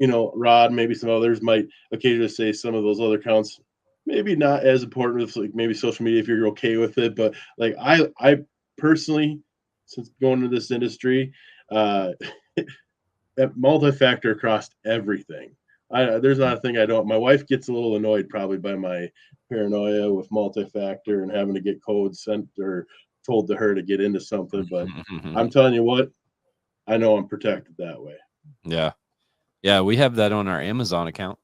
Rod, maybe some others might occasionally say some of those other accounts maybe not as important as like maybe social media if you're okay with it. But like I personally, since going into this industry, multi-factor across everything. There's not a thing I don't. My wife gets a little annoyed probably by my paranoia with multi-factor and having to get codes sent or told to her to get into something. But I'm telling you what, I know I'm protected that way. Yeah, we have that on our Amazon account.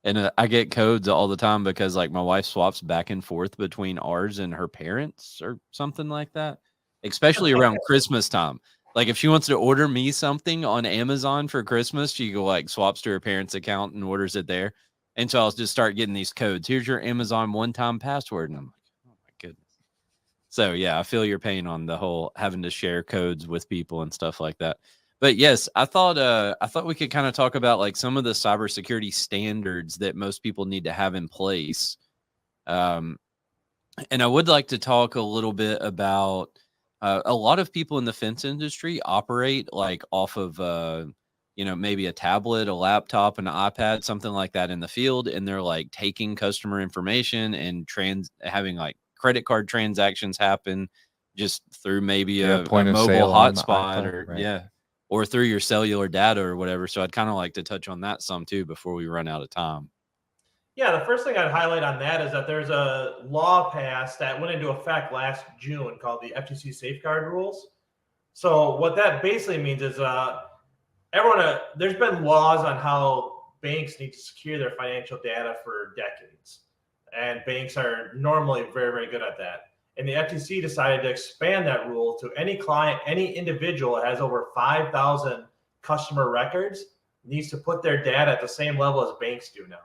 And I get codes all the time because like my wife swaps back and forth between ours and her parents or something like that, especially around Christmas time. Like if she wants to order me something on Amazon for Christmas, she swaps to her parents' account and orders it there. And so I'll just start getting these codes. Here's your Amazon one-time password. And I'm like, oh my goodness. So yeah, I feel your pain on the whole having to share codes with people and stuff like that. But yes, I thought we could kind of talk about like some of the cybersecurity standards that most people need to have in place. Um, and I would like to talk a little bit about a lot of people in the fence industry operate like off of maybe a tablet, a laptop, an iPad, something like that in the field, and they're like taking customer information and having like credit card transactions happen just through maybe a point of mobile sale on the hotspot iPad, or right. or through your cellular data or whatever. So I'd kind of like to touch on that some too before we run out of time. Yeah, the first thing I'd highlight on that is that there's a law passed that went into effect last June called the FTC Safeguard Rules. So what that basically means is there's been laws on how banks need to secure their financial data for decades, and banks are normally very, very good at that. And the FTC decided to expand that rule to any client, any individual that has over 5,000 customer records needs to put their data at the same level as banks do now.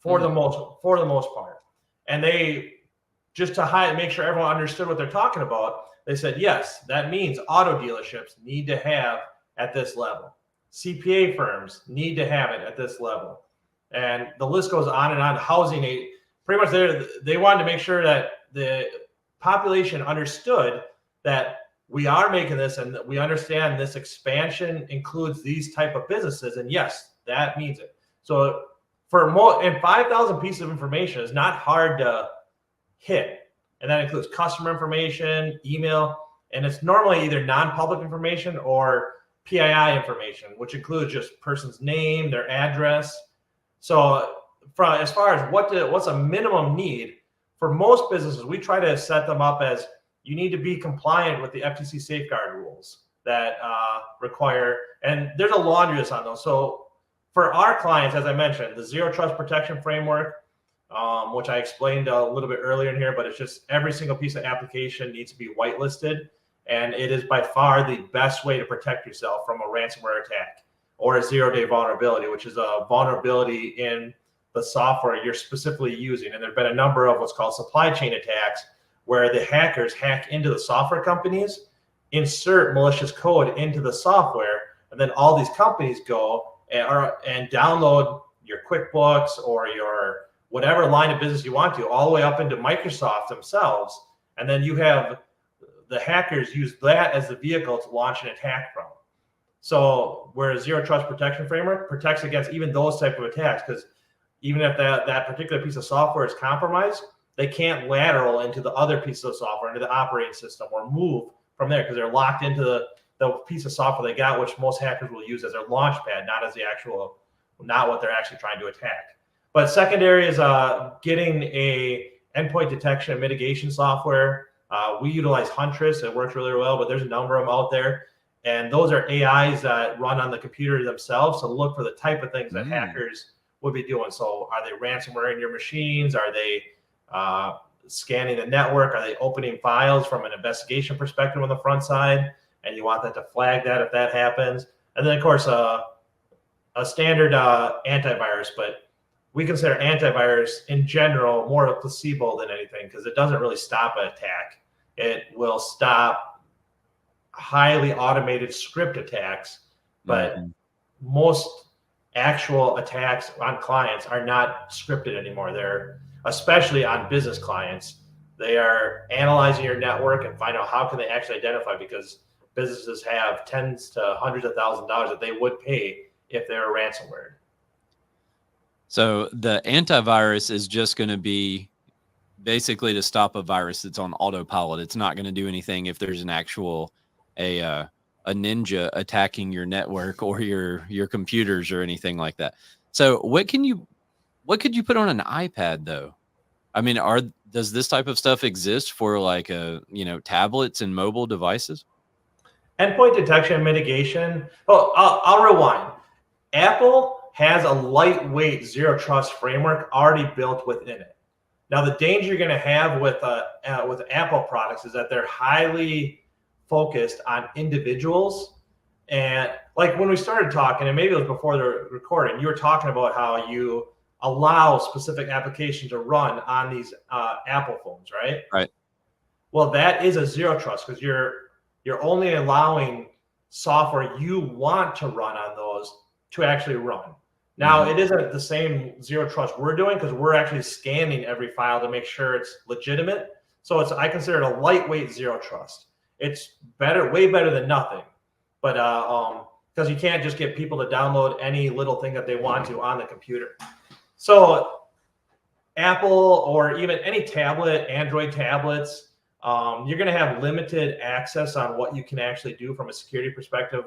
For the most part. And they, just to make sure everyone understood what they're talking about, they said, yes, that means auto dealerships need to have at this level. CPA firms need to have it at this level. And the list goes on and on. Housing, pretty much they wanted to make sure that the population understood that we are making this and that we understand this expansion includes these type of businesses. And yes, that means it. So and 5,000 pieces of information is not hard to hit. And that includes customer information, email, and it's normally either non-public information or PII information, which includes just person's name, their address. So as far as what's a minimum need, for most businesses, we try to set them up as you need to be compliant with the FTC safeguard rules that require, and there's a laundry list on those. So for our clients, as I mentioned, the Zero Trust Protection Framework, which I explained a little bit earlier in here, but it's just every single piece of application needs to be whitelisted. And it is by far the best way to protect yourself from a ransomware attack or a zero-day vulnerability, which is a vulnerability in the software you're specifically using. And there have been a number of what's called supply chain attacks where the hackers hack into the software companies, insert malicious code into the software, and then all these companies go and download your QuickBooks or your whatever line of business you want to, all the way up into Microsoft themselves. And then you have the hackers use that as the vehicle to launch an attack from. So whereas Zero Trust Protection Framework protects against even those type of attacks, because even if that particular piece of software is compromised, they can't lateral into the other piece of software, into the operating system, or move from there because they're locked into the piece of software they got, which most hackers will use as their launch pad, not what they're actually trying to attack. But secondary is getting a endpoint detection and mitigation software. We utilize Huntress. It works really well, but there's a number of them out there. And those are AIs that run on the computer themselves to look for the type of things that hackers would be doing. So are they ransomware in your machines? Are they scanning the network? Are they opening files from an investigation perspective on the front side? And you want that to flag that if that happens. And then, of course, a standard antivirus. But we consider antivirus in general more a placebo than anything because it doesn't really stop an attack. It will stop highly automated script attacks, but most actual attacks on clients are not scripted anymore. They're, especially on business clients, they are analyzing your network and find out how can they actually identify, because businesses have tens to hundreds of thousands of dollars that they would pay if they were ransomware. So the antivirus is just going to be basically to stop a virus that's on autopilot. It's not going to do anything if there's an actual a ninja attacking your network or your computers or anything like that. So what could you put on an iPad though? I mean, does this type of stuff exist for like tablets and mobile devices? Endpoint detection and mitigation. Oh, I'll rewind. Apple has a lightweight zero trust framework already built within it. Now, the danger you're going to have with Apple products is that they're highly focused on individuals. And like when we started talking, and maybe it was before the recording, you were talking about how you allow specific applications to run on these Apple phones, right? Right. Well, that is a zero trust because you're only allowing software you want to run on those to actually run. Now, it isn't the same zero trust we're doing because we're actually scanning every file to make sure it's legitimate. So I consider it a lightweight zero trust. It's better, way better than nothing. But because you can't just get people to download any little thing that they want to on the computer. So Apple or even any tablet, Android tablets, you're going to have limited access on what you can actually do from a security perspective.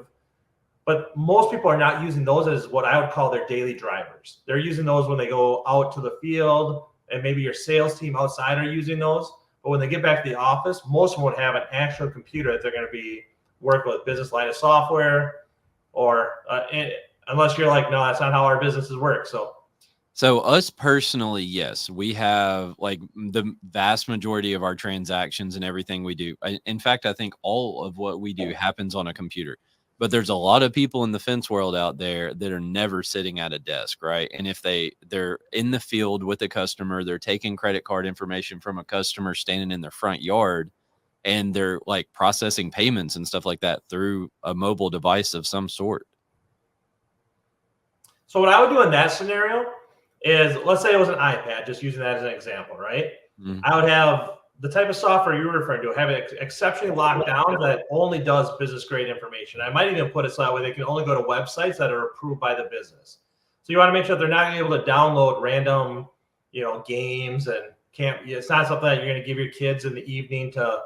But most people are not using those as what I would call their daily drivers. They're using those when they go out to the field, and maybe your sales team outside are using those. But when they get back to the office, most of them would have an actual computer that they're going to be working with business line of software, or unless you're like, no, that's not how our businesses work. So us personally, yes, we have like the vast majority of our transactions and everything we do. In fact, I think all of what we do happens on a computer. But there's a lot of people in the fence world out there that are never sitting at a desk, right? And if they're in the field with a customer, they're taking credit card information from a customer standing in their front yard, and they're like processing payments and stuff like that through a mobile device of some sort. So what I would do in that scenario is, let's say it was an iPad, just using that as an example, right? I would have the type of software you were referring to, have it exceptionally locked down that only does business grade information. I might even put it so that way they can only go to websites that are approved by the business. So you want to make sure they're not able to download random, games, and it's not something that you're going to give your kids in the evening to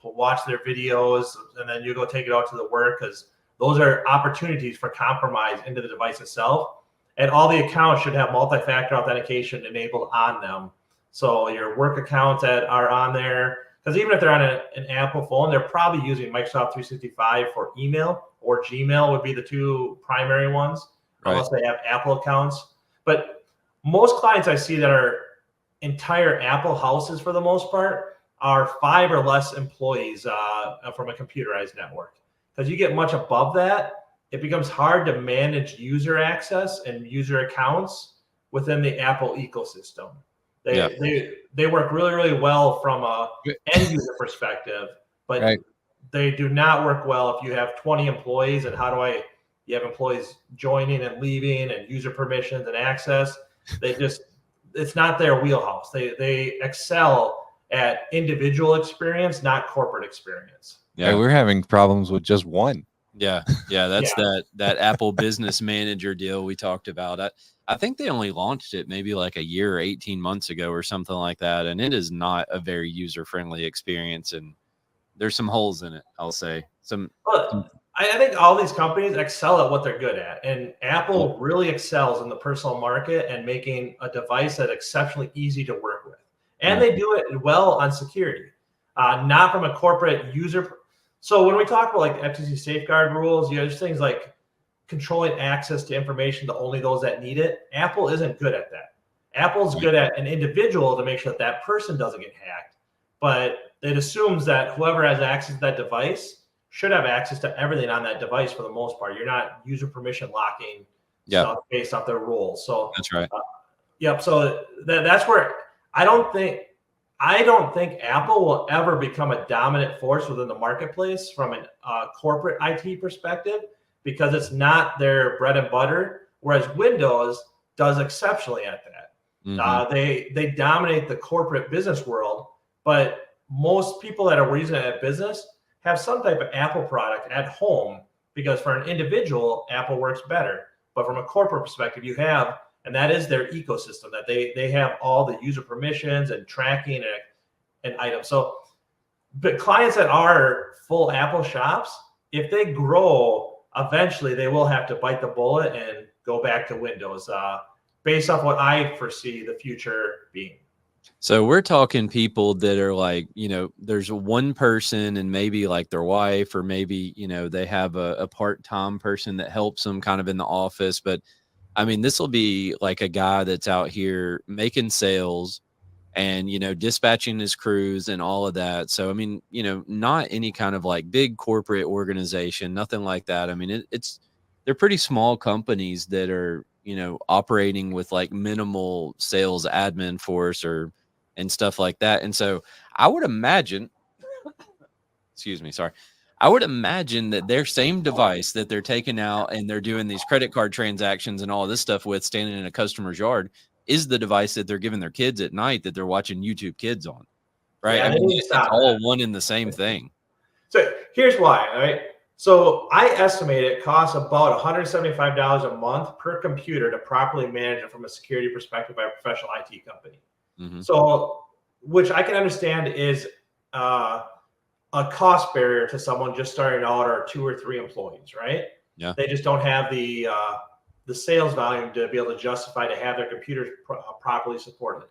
watch their videos and then you go take it out to the work, because those are opportunities for compromise into the device itself. And all the accounts should have multi-factor authentication enabled on them. So your work accounts that are on there, because even if they're on an Apple phone, they're probably using Microsoft 365 for email, or Gmail would be the two primary ones, unless they have Apple accounts. But most clients I see that are entire Apple houses, for the most part, are 5 or less employees from a computerized network. Because you get much above that, it becomes hard to manage user access and user accounts within the Apple ecosystem. They work really, really well from a end user perspective, but they do not work well if you have 20 employees and you have employees joining and leaving and user permissions and access. It's not their wheelhouse. They excel at individual experience, not corporate experience. Yeah, we're having problems with just one. Yeah. That's that Apple Business Manager deal we talked about. I think they only launched it maybe like a year or 18 months ago or something like that. And it is not a very user-friendly experience. And there's some holes in it, I'll say. I think all these companies excel at what they're good at. And Apple really excels in the personal market and making a device that's exceptionally easy to work with. And they do it well on security, not from a corporate user. So when we talk about like FTC safeguard rules, there's things like controlling access to information to only those that need it. Apple isn't good at that. Apple's good at an individual to make sure that person doesn't get hacked, but it assumes that whoever has access to that device should have access to everything on that device for the most part. You're not user permission locking stuff based off their rules. So that's right. So that's where I don't think Apple will ever become a dominant force within the marketplace from a corporate IT perspective, because it's not their bread and butter, whereas Windows does exceptionally at that. They dominate the corporate business world, but most people that are using it at business have some type of Apple product at home, because for an individual, Apple works better. But from a corporate perspective, you have, and that is their ecosystem, that they have all the user permissions and tracking and items. So, but clients that are full Apple shops, if they grow, eventually they will have to bite the bullet and go back to Windows, based off what I foresee the future being. So we're talking people that are like, there's one person and maybe like their wife, or maybe, they have a part-time person that helps them kind of in the office. But I mean, this will be like a guy that's out here making sales and, dispatching his crews and all of that. So, I mean, not any kind of like big corporate organization, nothing like that. I mean, they're pretty small companies that are, operating with like minimal sales admin force and stuff like that. And so I would imagine, excuse me, sorry. I would imagine that their same device that they're taking out and they're doing these credit card transactions and all this stuff with, standing in a customer's yard, is the device that they're giving their kids at night that they're watching YouTube Kids on, right? Yeah, I they mean, need to it's stop all that. one and the same thing. So here's why, all right? So I estimate it costs about $175 a month per computer to properly manage it from a security perspective by a professional IT company. So, which I can understand is a cost barrier to someone just starting out or 2 or 3 employees, right? Yeah. They just don't have the sales volume to be able to justify to have their computers properly supported.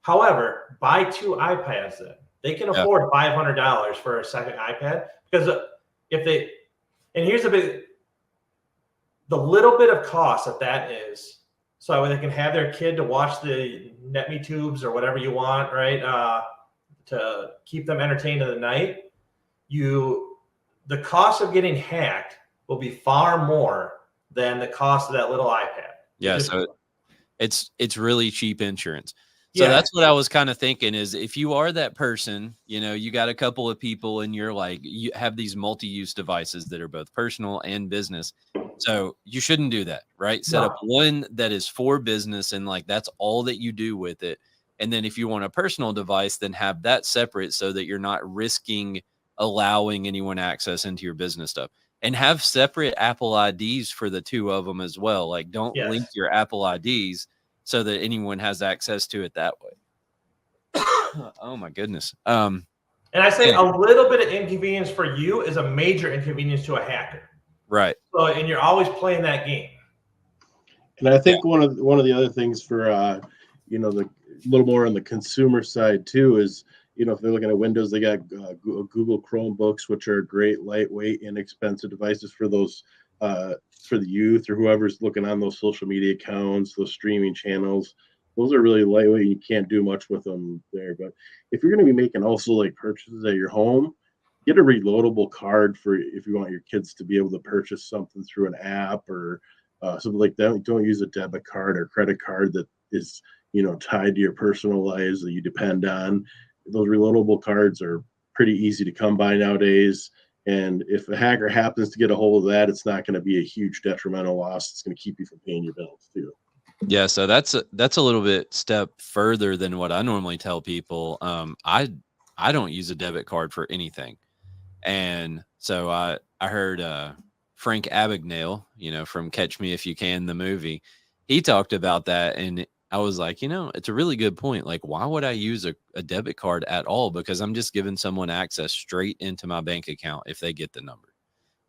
However, buy 2 iPads then. They can afford $500 for a second iPad, because if they, and here's the little bit of cost that is, so they can have their kid to watch the NetMe tubes or whatever you want, right? To keep them entertained in the night. The cost of getting hacked will be far more than the cost of that little iPad. Yeah, so it's really cheap insurance. So Yeah. that's what I was kind of thinking, is if you are that person, you got a couple of people and you're like, you have these multi-use devices that are both personal and business. So you shouldn't do that, right? Set up one that is for business, and like that's all that you do with it. And then if you want a personal device, then have that separate so that you're not risking allowing anyone access into your business stuff. And have separate Apple IDs for the 2 of them as well. Like, don't link your Apple IDs so that anyone has access to it that way. Oh my goodness. And I say a little bit of inconvenience for you is a major inconvenience to a hacker. Right. So, and you're always playing that game. And I think one of the other things for the little more on the consumer side too is, if they're looking at Windows, they got Google Chromebooks, which are great, lightweight, inexpensive devices for those for the youth or whoever's looking on those social media accounts, those streaming channels. Those are really lightweight. You can't do much with them there. But if you're going to be making also like purchases at your home, get a reloadable card for if you want your kids to be able to purchase something through an app or something like that. Don't use a debit card or credit card that is tied to your personal lives that you depend on. Those reloadable cards are pretty easy to come by nowadays. And if a hacker happens to get a hold of that, it's not going to be a huge detrimental loss. It's going to keep you from paying your bills too. Yeah, so that's a little bit step further than what I normally tell people. I don't use a debit card for anything. And so I heard Frank Abagnale, from Catch Me If You Can, the movie, he talked about that. And I was like, it's a really good point. Like, why would I use a debit card at all? Because I'm just giving someone access straight into my bank account if they get the number.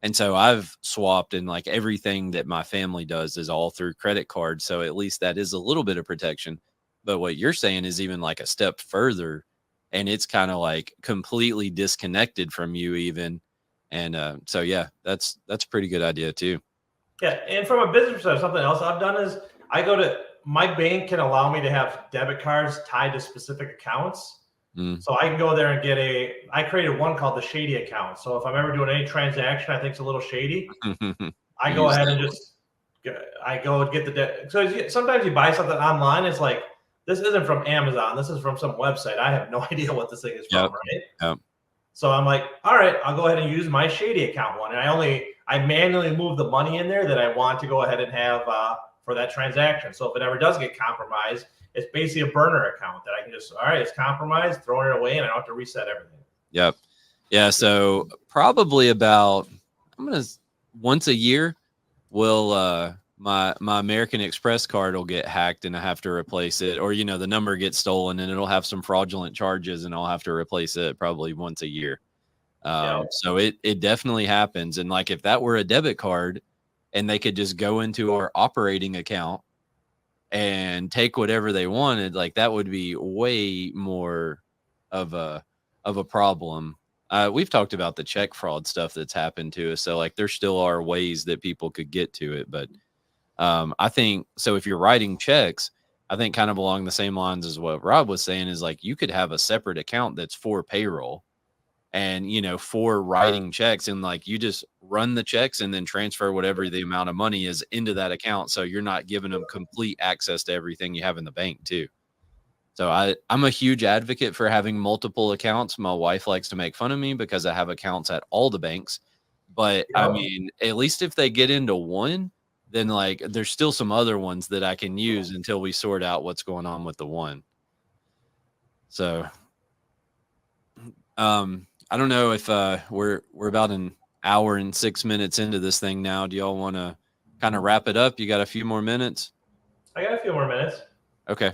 And so I've swapped, and like everything that my family does is all through credit cards. So at least that is a little bit of protection. But what you're saying is even like a step further, and it's kind of like completely disconnected from you even. And so, yeah, that's a pretty good idea too. Yeah. And from a business perspective, something else I've done is my bank can allow me to have debit cards tied to specific accounts. So I can go there and I created one called the shady account. So if I'm ever doing any transaction I think is a little shady, I go ahead and I go and get the debt. So sometimes you buy something online, it's like, this isn't from Amazon. This is from some website. I have no idea what this thing is from, right? Yep. So I'm like, all right, I'll go ahead and use my shady account one. And I manually move the money in there that I want to go ahead and have for that transaction. So if it ever does get compromised, it's basically a burner account that I can just, all right, it's compromised, throwing it away, and I don't have to reset everything. Yep. Yeah. So probably about, once a year, my American Express card will get hacked and I have to replace it, or, the number gets stolen and it'll have some fraudulent charges and I'll have to replace it probably once a year. So it definitely happens. And like, if that were a debit card and they could just go into our operating account and take whatever they wanted, like that would be way more of a problem. We've talked about the check fraud stuff that's happened to us. So like, there still are ways that people could get to it. But I think, so if you're writing checks, I think kind of along the same lines as what Rob was saying is like, you could have a separate account that's for payroll and, for writing checks, and like, you just run the checks and then transfer whatever the amount of money is into that account. So you're not giving them complete access to everything you have in the bank too. So I'm a huge advocate for having multiple accounts. My wife likes to make fun of me because I have accounts at all the banks. But I mean, at least if they get into one, then like there's still some other ones that I can use until we sort out what's going on with the one. So I don't know if we're about an hour and 6 minutes into this thing now. Do y'all want to kind of wrap it up? You got a few more minutes? I got a few more minutes. Okay.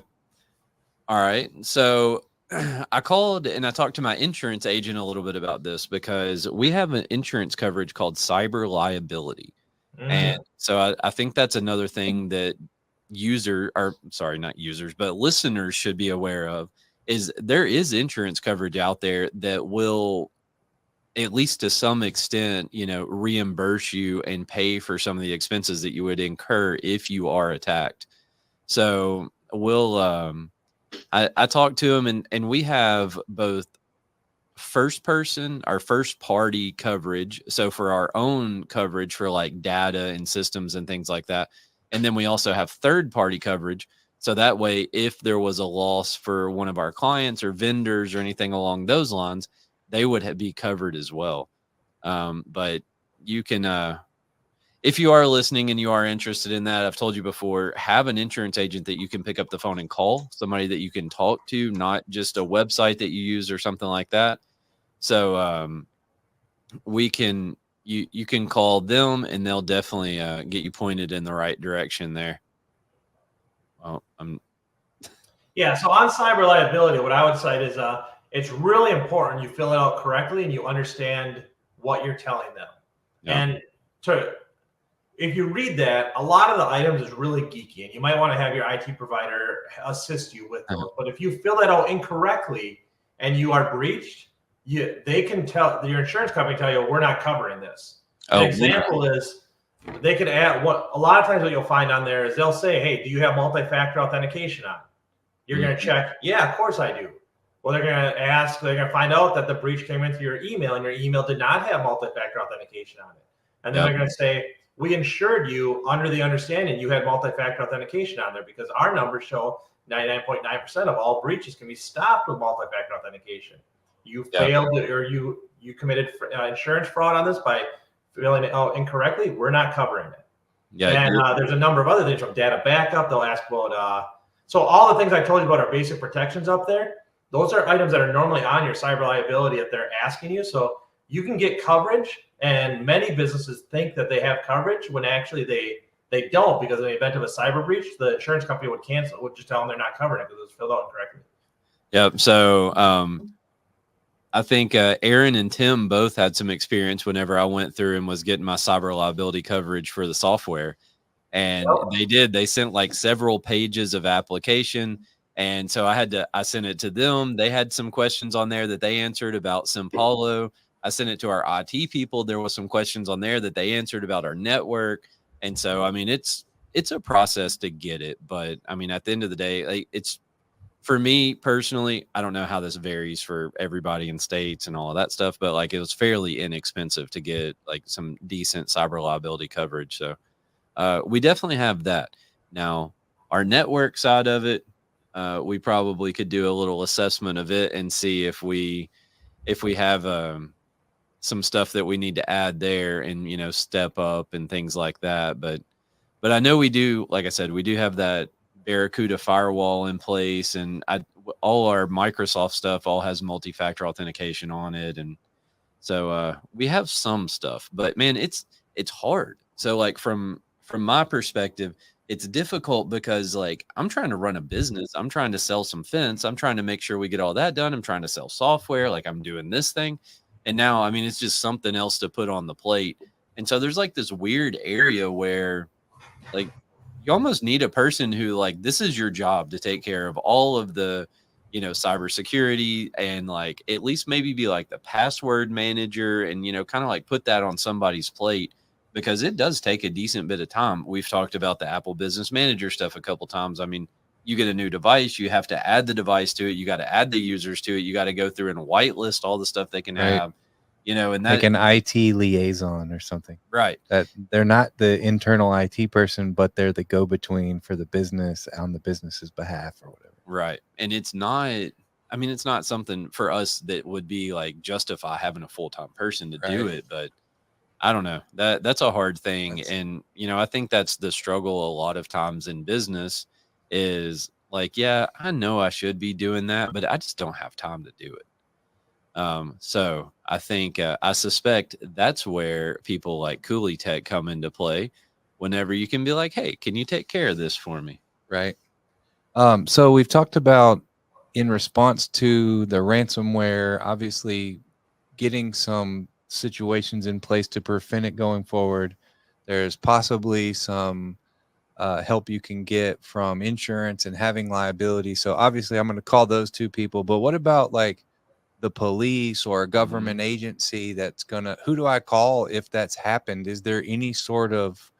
All right. So I called and I talked to my insurance agent a little bit about this because we have an insurance coverage called cyber liability. And so I think that's another thing that not users, but listeners should be aware of is there is insurance coverage out there that will, at least to some extent, reimburse you and pay for some of the expenses that you would incur if you are attacked. So I talked to him and we have both first party coverage. So for our own coverage for like data and systems and things like that. And then we also have third party coverage. So that way, if there was a loss for one of our clients or vendors or anything along those lines, they would be covered as well. But you can, if you are listening and you are interested in that, I've told you before, have an insurance agent that you can pick up the phone and call, somebody that you can talk to, not just a website that you use or something like that. So you can call them and they'll definitely get you pointed in the right direction there. Well, Yeah, so on cyber liability, what I would cite is it's really important you fill it out correctly and you understand what you're telling them. Yeah. And if you read that, a lot of the items is really geeky, and you might want to have your IT provider assist you with those. But if you fill that out incorrectly and you are breached, they can tell your insurance company tell you we're not covering this. An example is they could add a lot of times what you'll find on there is they'll say, hey, do you have multi-factor authentication on? You're going to check, yeah, of course I do. Well, they're going to find out that the breach came into your email and your email did not have multi-factor authentication on it. And then they're going to say, we insured you under the understanding you had multi-factor authentication on there because our numbers show 99.9% of all breaches can be stopped with multi-factor authentication. You failed or you committed insurance fraud on this by filling it out incorrectly. We're not covering it. Yeah, and there's a number of other things from data backup. They'll ask about so all the things I told you about our basic protections up there. Those are items that are normally on your cyber liability that they're asking you. So you can get coverage, and many businesses think that they have coverage when actually they don't, because in the event of a cyber breach, the insurance company would cancel, would just tell them they're not covering it because it was filled out incorrectly. Yep. So I think Aaron and Tim both had some experience whenever I went through and was getting my cyber liability coverage for the software. And they sent like several pages of application. And so I sent it to them. They had some questions on there that they answered about Simpalo. I sent it to our IT people. There was some questions on there that they answered about our network. And so, I mean, it's a process to get it. But I mean, at the end of the day, like, it's, for me personally, I don't know how this varies for everybody in states and all of that stuff, but like it was fairly inexpensive to get like some decent cyber liability coverage. So we definitely have that. Now, our network side of it, we probably could do a little assessment of it and see if we have some stuff that we need to add there and, step up and things like that. But I know we do, like I said, we do have that Barracuda firewall in place, and all our Microsoft stuff all has multi-factor authentication on it. And so we have some stuff, but man, it's hard. So like from my perspective, it's difficult because like I'm trying to run a business. I'm trying to sell some fence. I'm trying to make sure we get all that done. I'm trying to sell software. Like I'm doing this thing. And now, I mean, it's just something else to put on the plate. And so there's like this weird area where like you almost need a person who like, this is your job to take care of all of the, cybersecurity, and like, at least maybe be like the password manager and, kind of like put that on somebody's plate, because it does take a decent bit of time. We've talked about the Apple Business Manager stuff a couple times. I mean, you get a new device, you have to add the device to it. You got to add the users to it. You got to go through and whitelist all the stuff they can have, and that, like an IT liaison or something. Right. That they're not the internal IT person, but they're the go-between for the business on the business's behalf or whatever. Right. And it's not, I mean, it's not something for us that would be like justify having a full-time person to do Right. it, but I don't know. That's a hard thing. That's- And I think that's the struggle a lot of times in business is like, yeah, I know I should be doing that, but I just don't have time to do it. So I think I suspect that's where people like Coulee Tech come into play whenever you can be like, hey, can you take care of this for me? Right. So we've talked about in response to the ransomware, obviously getting some situations in place to prevent it going forward. There's possibly some help you can get from insurance and having liability. So obviously I'm going to call those two people, but what about like the police or a government agency that's who do I call if that's happened? Is there any sort of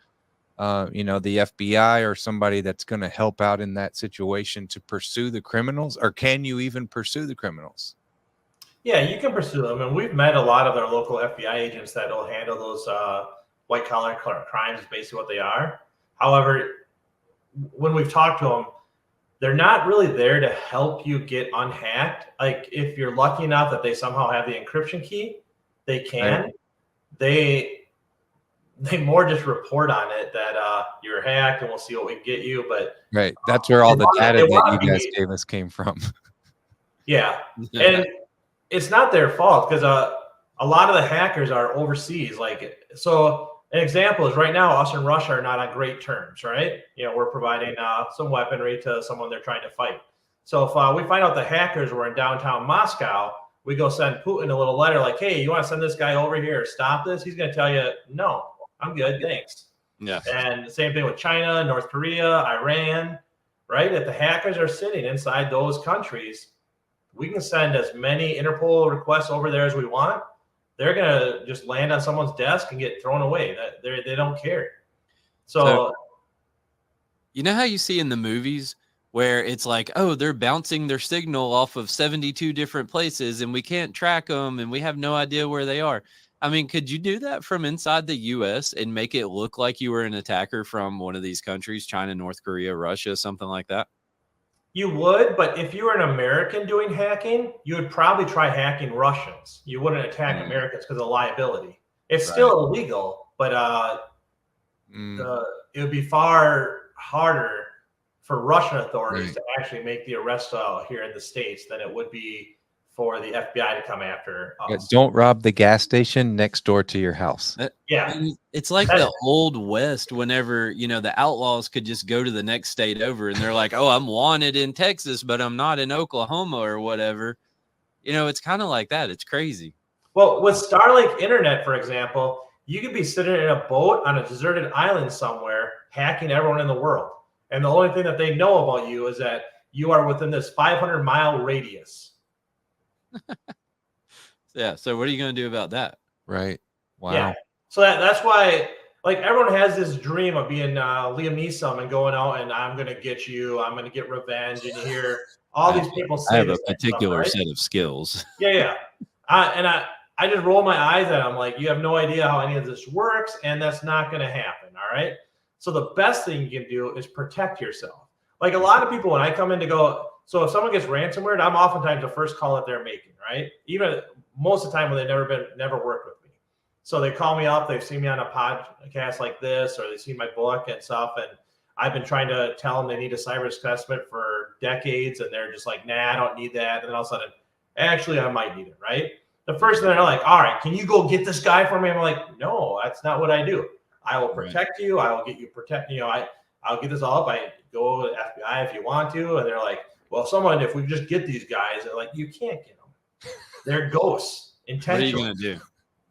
the FBI or somebody that's going to help out in that situation to pursue the criminals, or can you even pursue the criminals? Yeah, you can pursue them, and we've met a lot of our local FBI agents that will handle those white collar crimes. Is basically what they are. However, when we've talked to them, they're not really there to help you get unhacked. Like if you're lucky enough that they somehow have the encryption key, they can. Right. They more just report on it that you're hacked and we'll see what we can get you. But Right. That's where all the data that want you to guys be- gave us came from. yeah, and it's not their fault because a lot of the hackers are overseas. Like, so an example is right now, us and Russia are not on great terms, right? We're providing some weaponry to someone they're trying to fight. So if we find out the hackers were in downtown Moscow, we go send Putin a little letter like, hey, you want to send this guy over here, stop this? He's going to tell you, no, I'm good, thanks. Yeah. And the same thing with China, North Korea, Iran, right? If the hackers are sitting inside those countries, we can send as many Interpol requests over there as we want. They're going to just land on someone's desk and get thrown away. They don't care. So you know how you see in the movies where it's like, oh, they're bouncing their signal off of 72 different places and we can't track them and we have no idea where they are. I mean, could you do that from inside the US and make it look like you were an attacker from one of these countries, China, North Korea, Russia, something like that? you would, but if you were an American doing hacking, you would probably try hacking Russians. You wouldn't attack Americans because of liability. It's still illegal, but it would be far harder for Russian authorities to actually make the arrest here in the States than it would be for the FBI to come after us. Don't rob the gas station next door to your house. Yeah. I mean, it's like the old West whenever, the outlaws could just go to the next state over and they're like, oh, I'm wanted in Texas, but I'm not in Oklahoma or whatever. It's kind of like that. It's crazy. Well, with Starlink internet, for example, you could be sitting in a boat on a deserted island somewhere, hacking everyone in the world. And the only thing that they know about you is that you are within this 500-mile radius. Yeah. So what are you going to do about that? Right. Wow. Yeah. So that's why, like, everyone has this dream of being Liam Neeson and going out and I'm going to get you, I'm going to get revenge. And you hear all these people say I have a this kind of particular stuff, right? set of skills. Yeah. I just roll my eyes at it. I'm like, you have no idea how any of this works, and that's not going to happen. All right. So the best thing you can do is protect yourself. Like a lot of people, when I come in to go, so if someone gets ransomware, I'm oftentimes the first call that they're making, right? Even most of the time when they've never worked with me. So they call me up, they've seen me on a podcast like this, or they've seen my book and stuff. And I've been trying to tell them they need a cyber assessment for decades. And they're just like, nah, I don't need that. And then all of a sudden, actually, I might need it, right? The first thing they're like, all right, can you go get this guy for me? I'm like, no, that's not what I do. I will protect you. I will get you protect. I'll get this all up. I go to the FBI if you want to. And they're like, well, if we just get these guys, they're like, you can't get them. They're ghosts. Intentionally. What are you going to do?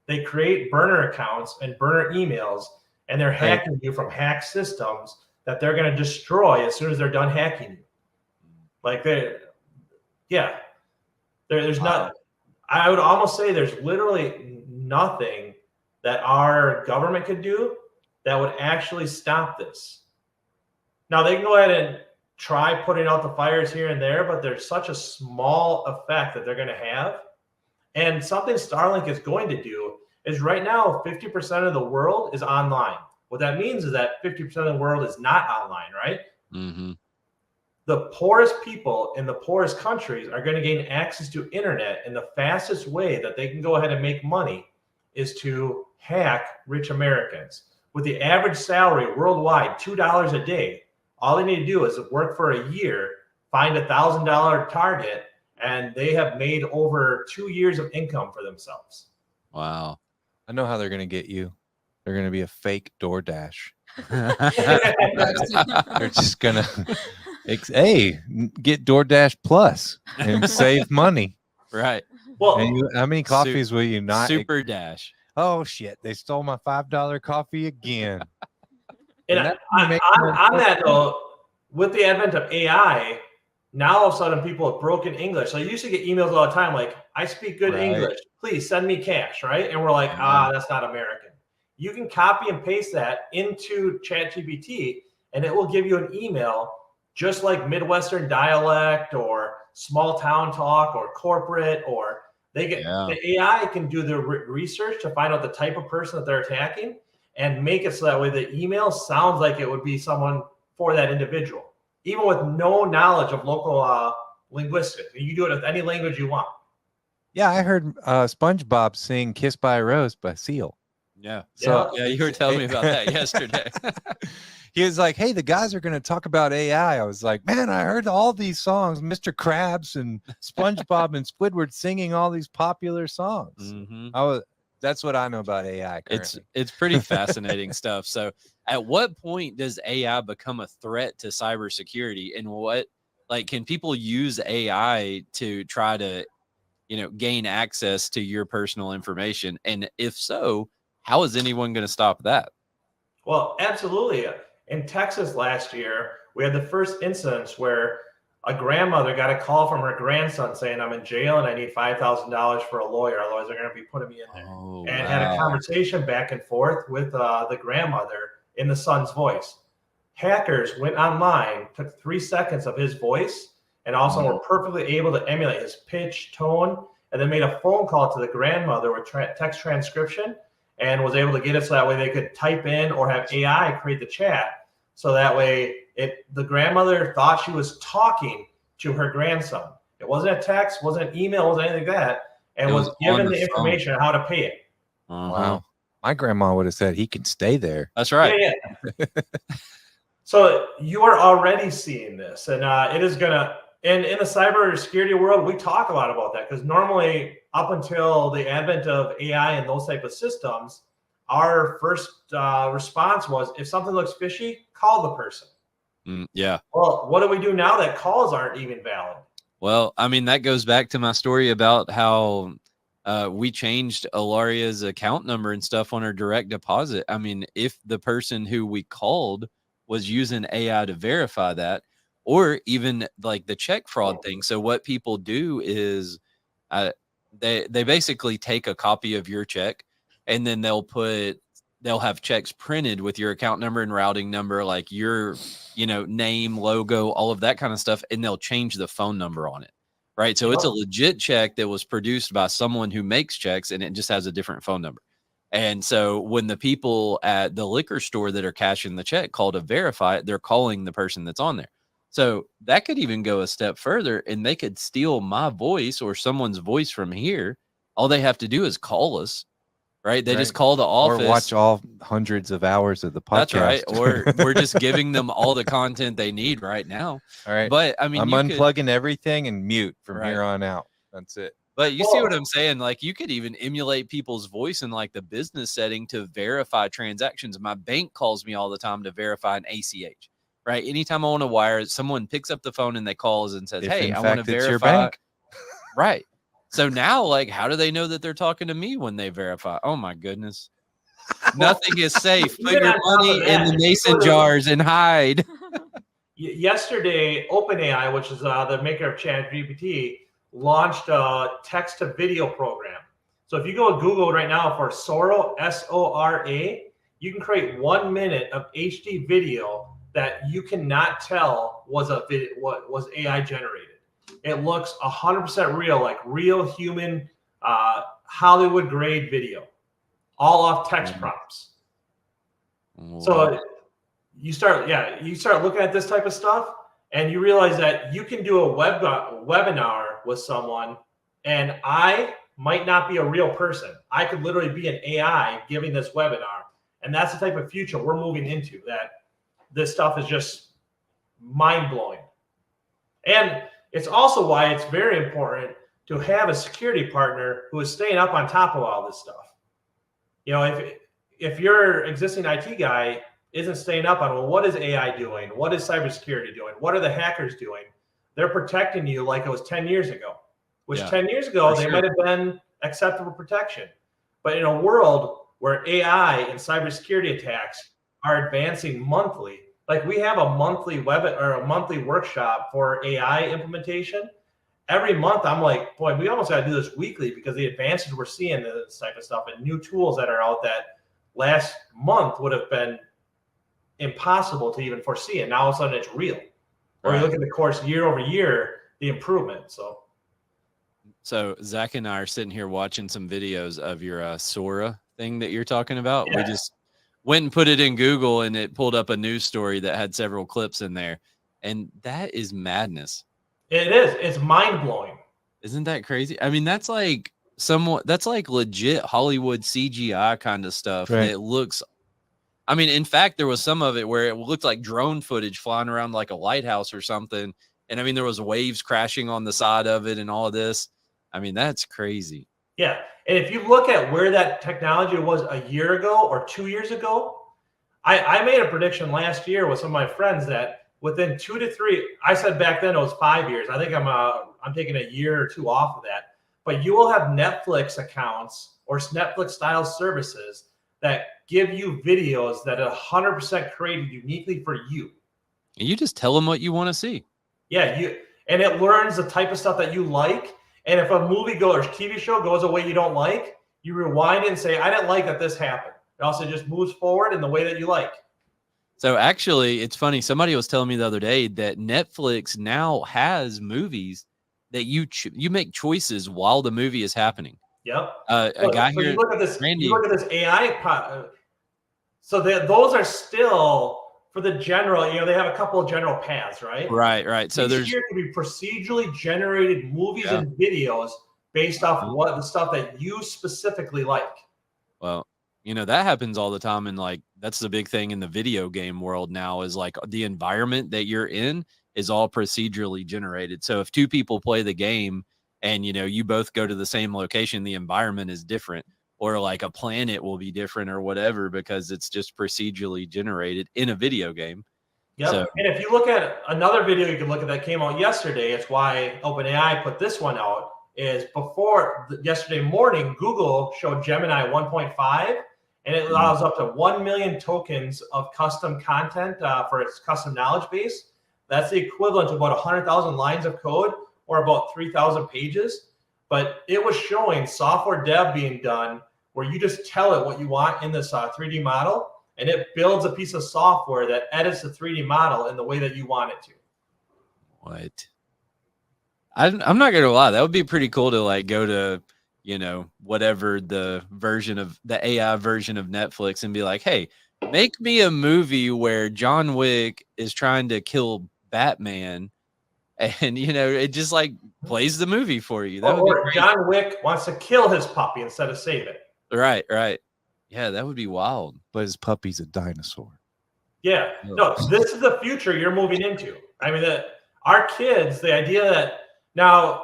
They create burner accounts and burner emails, and they're hacking you from hack systems that they're going to destroy as soon as they're done hacking you. Like there's not. I would almost say there's literally nothing that our government could do that would actually stop this. Now they can go ahead and try putting out the fires here and there, but there's such a small effect that they're going to have. And something Starlink is going to do is right now, 50% of the world is online. What that means is that 50% of the world is not online, right? Mm-hmm. the poorest people in the poorest countries are going to gain access to internet, and the fastest way that they can go ahead and make money is to hack rich Americans. With the average salary worldwide, $2 a day, all they need to do is work for a year, find $1,000 target, and they have made over 2 years of income for themselves. Wow. I know how they're going to get you. They're going to be a fake DoorDash. They're just going to, hey, get DoorDash Plus and save money. Right. Well, And how many coffees will you not? Super Dash. Oh, shit. They stole my $5 coffee again. and that on that note, with the advent of AI, now all of a sudden people have broken English. So I used to get emails all the time like, I speak good Right. English. Please send me cash, right? And we're like, that's not American. You can copy and paste that into ChatGPT, and it will give you an email just like Midwestern dialect or small town talk or corporate, or the AI can do the research to find out the type of person that they're attacking and make it so that way the email sounds like it would be someone for that individual, even with no knowledge of local linguistics. You do it with any language you want. Yeah, I heard SpongeBob sing "Kiss by a Rose" by Seal. Yeah. So Yeah, you were telling me about that yesterday. He was like, "Hey, the guys are going to talk about AI." I was like, "Man, I heard all these songs, Mr. Krabs and SpongeBob and Squidward singing all these popular songs." Mm-hmm. That's what I know about AI currently. It's pretty fascinating stuff. So, at what point does AI become a threat to cybersecurity, and can people use AI to try to, gain access to your personal information? And if so, how is anyone going to stop that? Well, absolutely. In Texas last year, we had the first instance where a grandmother got a call from her grandson saying, "I'm in jail and I need $5,000 for a lawyer, otherwise they're going to be putting me in there." And had a conversation back and forth with the grandmother in the son's voice. Hackers went online, took 3 seconds of his voice, and also were perfectly able to emulate his pitch, tone, and then made a phone call to the grandmother with text transcription, and was able to get it so that way they could type in or have AI create the chat. So that way the grandmother thought she was talking to her grandson. It wasn't a text, wasn't an email, wasn't anything like that, and was given the information on how to pay it. Wow. My grandma would have said he can stay there. That's right. Yeah. So you are already seeing this, and it is going to, and in the cybersecurity world, we talk a lot about that because normally up until the advent of AI and those type of systems, our first response was, if something looks fishy, call the person. Yeah. Well, what do we do now that calls aren't even valid? Well, I mean, that goes back to my story about how we changed Ilaria's account number and stuff on her direct deposit. I mean, if the person who we called was using AI to verify that, or even like the check fraud thing. So what people do is they basically take a copy of your check, and then they'll have checks printed with your account number and routing number, like your, name, logo, all of that kind of stuff. And they'll change the phone number on it. Right. So it's a legit check that was produced by someone who makes checks, and it just has a different phone number. And so when the people at the liquor store that are cashing the check call to verify it, they're calling the person that's on there. So that could even go a step further, and they could steal my voice or someone's voice from here. All they have to do is call us. Right. They just call the office. Or watch all hundreds of hours of the podcast. That's right. Or we're just giving them all the content they need right now. All right. But I mean, I'm unplugging everything and mute from here on out. That's it. But you see what I'm saying? Like, you could even emulate people's voice in like the business setting to verify transactions. My bank calls me all the time to verify an ACH. Right. Anytime I want to wire, someone picks up the phone and they calls and says, "Hey, I want to verify." Your bank. Right. So now, like, how do they know that they're talking to me when they verify? Oh my goodness. Nothing is safe. Put your money in the mason jars and hide. Yesterday, OpenAI, which is the maker of ChatGPT, launched a text-to-video program. So if you go to Google right now for Sora, S-O-R-A, you can create 1 minute of HD video that you cannot tell was what was AI generated. It looks 100% real, like real human Hollywood grade video, all off text prompts. So you start looking at this type of stuff, and you realize that you can do a webinar with someone, and I might not be a real person. I could literally be an AI giving this webinar. And that's the type of future we're moving into, that this stuff is just mind-blowing. And it's also why it's very important to have a security partner who is staying up on top of all this stuff. You know, if your existing IT guy isn't staying up on, well, what is AI doing? What is cybersecurity doing? What are the hackers doing? They're protecting you like it was 10 years ago, which 10 years ago, they might have been acceptable protection. But in a world where AI and cybersecurity attacks are advancing monthly, like we have a monthly monthly workshop for AI implementation. Every month, I'm like, boy, we almost got to do this weekly because the advances we're seeing in this type of stuff and new tools that are out that last month would have been impossible to even foresee. And now all of a sudden it's real. Or you look at the course year over year, the improvement. So Zach and I are sitting here watching some videos of your Sora thing that you're talking about. Yeah. We just went and put it in Google, and it pulled up a news story that had several clips in there. And that is madness. It is. It's mind-blowing. Isn't that crazy? I mean, that's like legit Hollywood CGI kind of stuff. Right. It looks, I mean, in fact, there was some of it where it looked like drone footage flying around like a lighthouse or something. And I mean, there was waves crashing on the side of it and all of this. I mean, that's crazy. Yeah. And if you look at where that technology was a year ago or 2 years ago, I made a prediction last year with some of my friends that within 2 to 3, I said back then it was 5 years. I think I'm taking a year or two off of that. But you will have Netflix accounts or Netflix style services that give you videos that are 100% created uniquely for you. And you just tell them what you want to see. Yeah, and it learns the type of stuff that you like. And if a movie or TV show goes a way you don't like, you rewind it and say, I didn't like that this happened. It also just moves forward in the way that you like. So actually, it's funny. Somebody was telling me the other day that Netflix now has movies that you make choices while the movie is happening. Yep. A guy here, you look at this. Randy, You look at this AI. So those are still for the general. You know, they have a couple of general paths, right? Right. So there's here can be procedurally generated movies and videos based off of what the stuff that you specifically like. Well, you know, that happens all the time. And like, that's the big thing in the video game world now is like the environment that you're in is all procedurally generated. So if two people play the game and, you know, you both go to the same location, the environment is different, or like a planet will be different or whatever, because it's just procedurally generated in a video game. Yep. So, and if you look at another video you can look at that came out yesterday, it's why OpenAI put this one out, is before yesterday morning, Google showed Gemini 1.5, and it allows up to 1 million tokens of custom content for its custom knowledge base. That's the equivalent to about 100,000 lines of code or about 3,000 pages. But it was showing software dev being done where you just tell it what you want in this 3D model, and it builds a piece of software that edits the 3D model in the way that you want it to. what? I'm not gonna lie, that would be pretty cool to like go to, you know, whatever the version of the AI version of Netflix and be like, hey, make me a movie where John Wick is trying to kill Batman, and you know, it just like plays the movie for you. That would be great. John Wick wants to kill his puppy instead of save it. Right. Yeah, that would be wild. But his puppy's a dinosaur. Yeah. No, this is the future you're moving into. I mean, our kids, the idea that now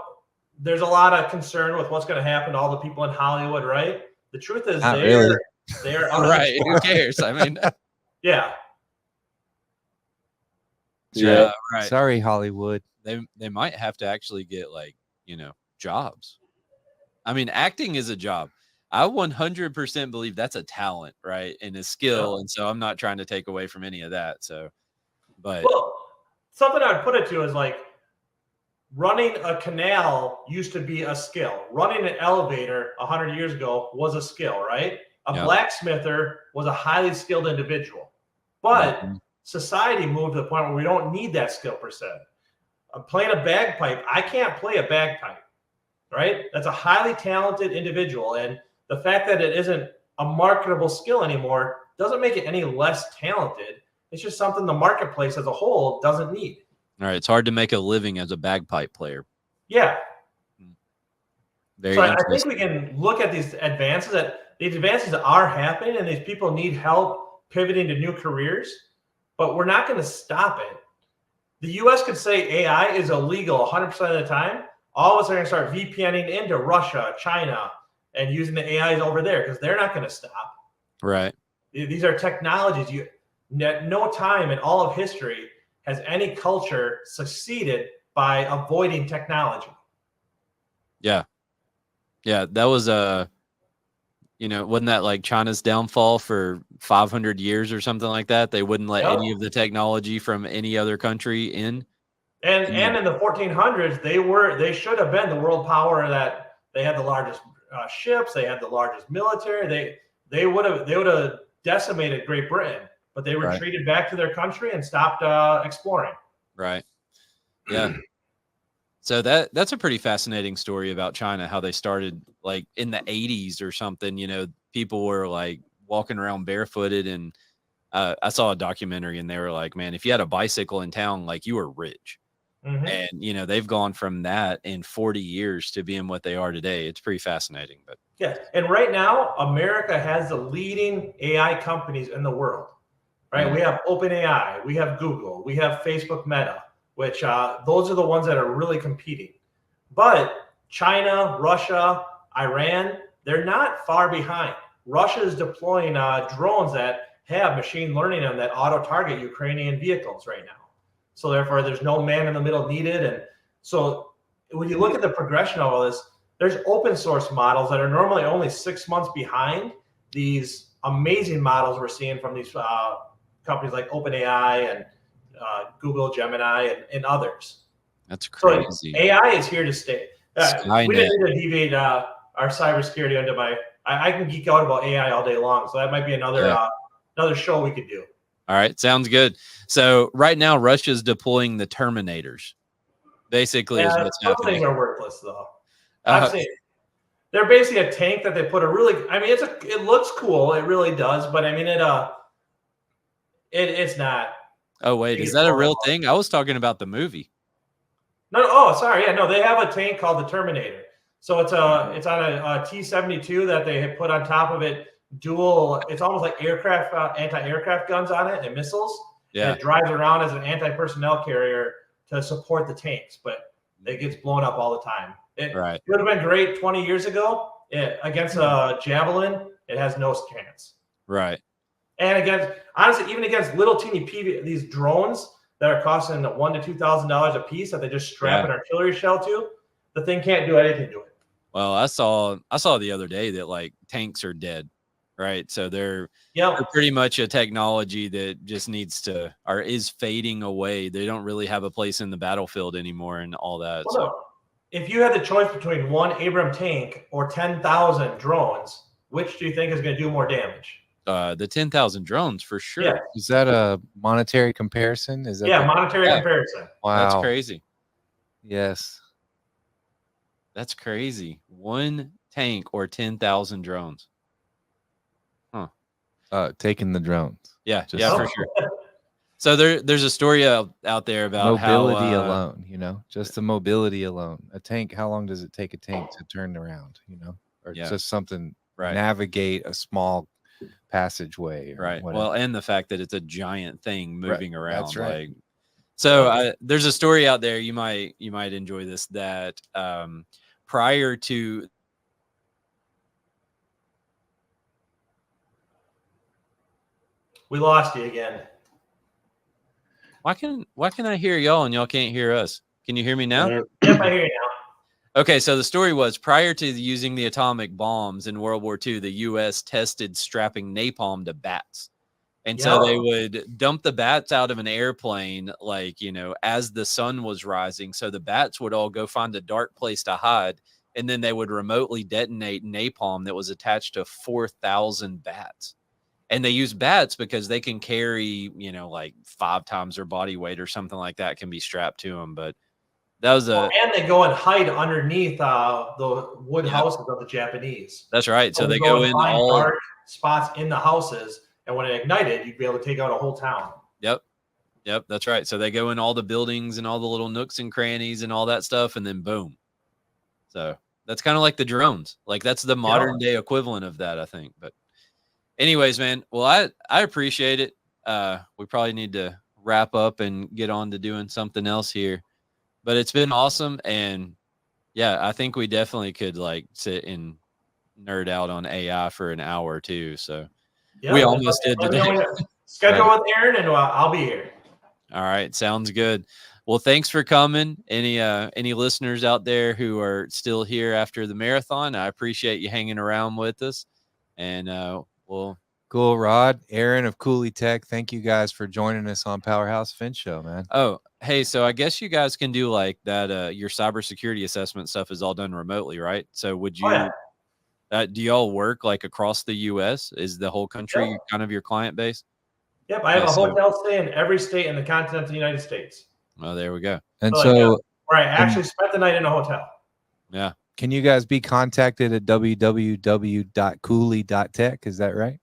there's a lot of concern with what's going to happen to all the people in Hollywood, right? The truth is they're right. Who cares? I mean, yeah. Yeah, right. Sorry, Hollywood. They might have to actually get like, you know, jobs. I mean, acting is a job. I 100% believe that's a talent, right? And a skill. And so I'm not trying to take away from any of that. So, but well, something I'd put it to is like running a canal used to be a skill. Running an elevator 100 years ago was a skill, right? A blacksmither was a highly skilled individual. But society moved to the point where we don't need that skill per se. Playing a bagpipe, I can't play a bagpipe, right? That's a highly talented individual. And the fact that it isn't a marketable skill anymore doesn't make it any less talented. It's just something the marketplace as a whole doesn't need. All right. It's hard to make a living as a bagpipe player. Yeah. Very So I think interesting. we can look at these advances that are happening, and these people need help pivoting to new careers, but we're not going to stop it. The U.S. could say AI is illegal 100% of the time. All of us are going to start VPNing into Russia, China, and using the AIs over there because they're not going to stop. Right. These are technologies. No time in all of history has any culture succeeded by avoiding technology. Yeah. Yeah. That was wasn't that like China's downfall for 500 years or something like that? They wouldn't let any of the technology from any other country in. And in the 1400s, they should have been the world power. That they had the largest ships, they had the largest military. They would have decimated Great Britain, but they retreated back to their country and stopped exploring. Right. Yeah. So that's a pretty fascinating story about China, how they started like in the 80s or something. People were like walking around barefooted, and I saw a documentary, and they were like, man, if you had a bicycle in town, like you were rich. Mm-hmm. And they've gone from that in 40 years to being what they are today. It's pretty fascinating. But yeah, and right now America has the leading AI companies in the world. Right? Mm-hmm. We have OpenAI, we have Google, we have Facebook Meta, which those are the ones that are really competing. But China, Russia, Iran, they're not far behind. Russia is deploying drones that have machine learning on that auto-target Ukrainian vehicles right now. So therefore, there's no man in the middle needed. And so when you look at the progression of all this, there's open source models that are normally only 6 months behind these amazing models we're seeing from these companies like OpenAI and Google, Gemini, and others. That's crazy. So AI is here to stay. We didn't need to deviate our cybersecurity into I can geek out about AI all day long. So that might be another show we could do. All right. Sounds good. So right now, Russia's deploying the Terminators. Basically is what's happening. Those things are worthless, though. I've seen they're basically a tank that they put it looks cool. It really does. But I mean, it's not. Oh, wait. Is that a real thing? I was talking about the movie. No. Oh, sorry. Yeah, no. They have a tank called the Terminator. So it's on a T-72 that they have put on top of it. It's almost like anti-aircraft guns on it and missiles. Yeah. And it drives around as an anti-personnel carrier to support the tanks, but it gets blown up all the time. It would have been great 20 years ago. Against a Javelin, it has no chance. Right. And even against little teeny these drones that are costing $1,000 to $2,000 a piece that they just strap an artillery shell to, the thing can't do anything to it. Well, I saw the other day that like tanks are dead, right? So they're pretty much a technology that just is fading away. They don't really have a place in the battlefield anymore and all that. Well, no. If you had the choice between one Abram tank or 10,000 drones, which do you think is going to do more damage? The 10,000 drones for sure. Yeah. Is that a monetary comparison? Is that monetary comparison? Wow, that's crazy. Yes, that's crazy. One tank or 10,000 drones. Huh. Taking the drones. Yeah, for sure. So there's a story out there about mobility alone, just the mobility alone. A tank, how long does it take a tank to turn around, or just something, navigate a small passageway. Right. Whatever. Well, and the fact that it's a giant thing moving around. That's right. So there's a story out there. You might enjoy this, that prior to we lost you again. Why can I hear y'all and y'all can't hear us? Can you hear me now? Yep, I hear you now. Okay, so the story was, prior to using the atomic bombs in World War II, the U.S. tested strapping napalm to bats. And so they would dump the bats out of an airplane, as the sun was rising. So the bats would all go find a dark place to hide. And then they would remotely detonate napalm that was attached to 4,000 bats. And they use bats because they can carry, 5 times their body weight or something like that can be strapped to them. But that was and they go and hide underneath the wood houses of the Japanese. That's right. So they go in all dark spots in the houses, and when it ignited, you'd be able to take out a whole town. Yep. Yep, that's right. So they go in all the buildings and all the little nooks and crannies and all that stuff, and then boom. So that's kind of like the drones. Like that's the modern day equivalent of that, I think. But anyways, man, well, I appreciate it. We probably need to wrap up and get on to doing something else here. But it's been awesome. And yeah, I think we definitely could like sit and nerd out on AI for an hour or two. So we almost did today. Schedule with Aaron and I'll be here. All right, sounds good. Well, thanks for coming. Any listeners out there who are still here after the marathon, I appreciate you hanging around with us. And we'll Cool, Rod, Aaron of Coulee Tech. Thank you guys for joining us on PowerHouse Fin Show, man. Oh, hey, so I guess you guys can do like that. Your cybersecurity assessment stuff is all done remotely, right? So would you? Do y'all work like across the U.S.? Is the whole country kind of your client base? Yep, I have a hotel stay in every state in the continental United States. Oh, there we go. And so, where I actually spent the night in a hotel. Yeah. Can you guys be contacted at www.coulee.tech? Is that right?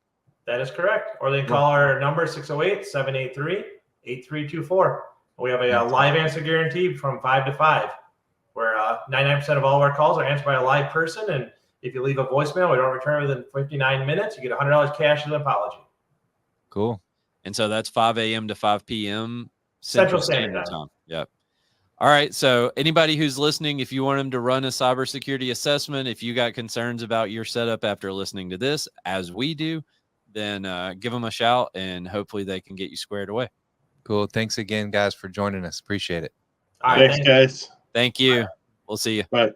That is correct. Or they can call our number 608-783-8324. We have a live answer guarantee from 5 to 5, where 99% of all of our calls are answered by a live person. And if you leave a voicemail, we don't return within 59 minutes. You get $100 cash as an apology. Cool. And so that's 5 a.m. to 5 p.m. Central Standard Time. Yep. All right. So anybody who's listening, if you want them to run a cybersecurity assessment, if you got concerns about your setup after listening to this, as we do, then give them a shout and hopefully they can get you squared away. Cool. Thanks again, guys, for joining us. Appreciate it. All right, thanks, guys. Thank you. We'll see you. Bye.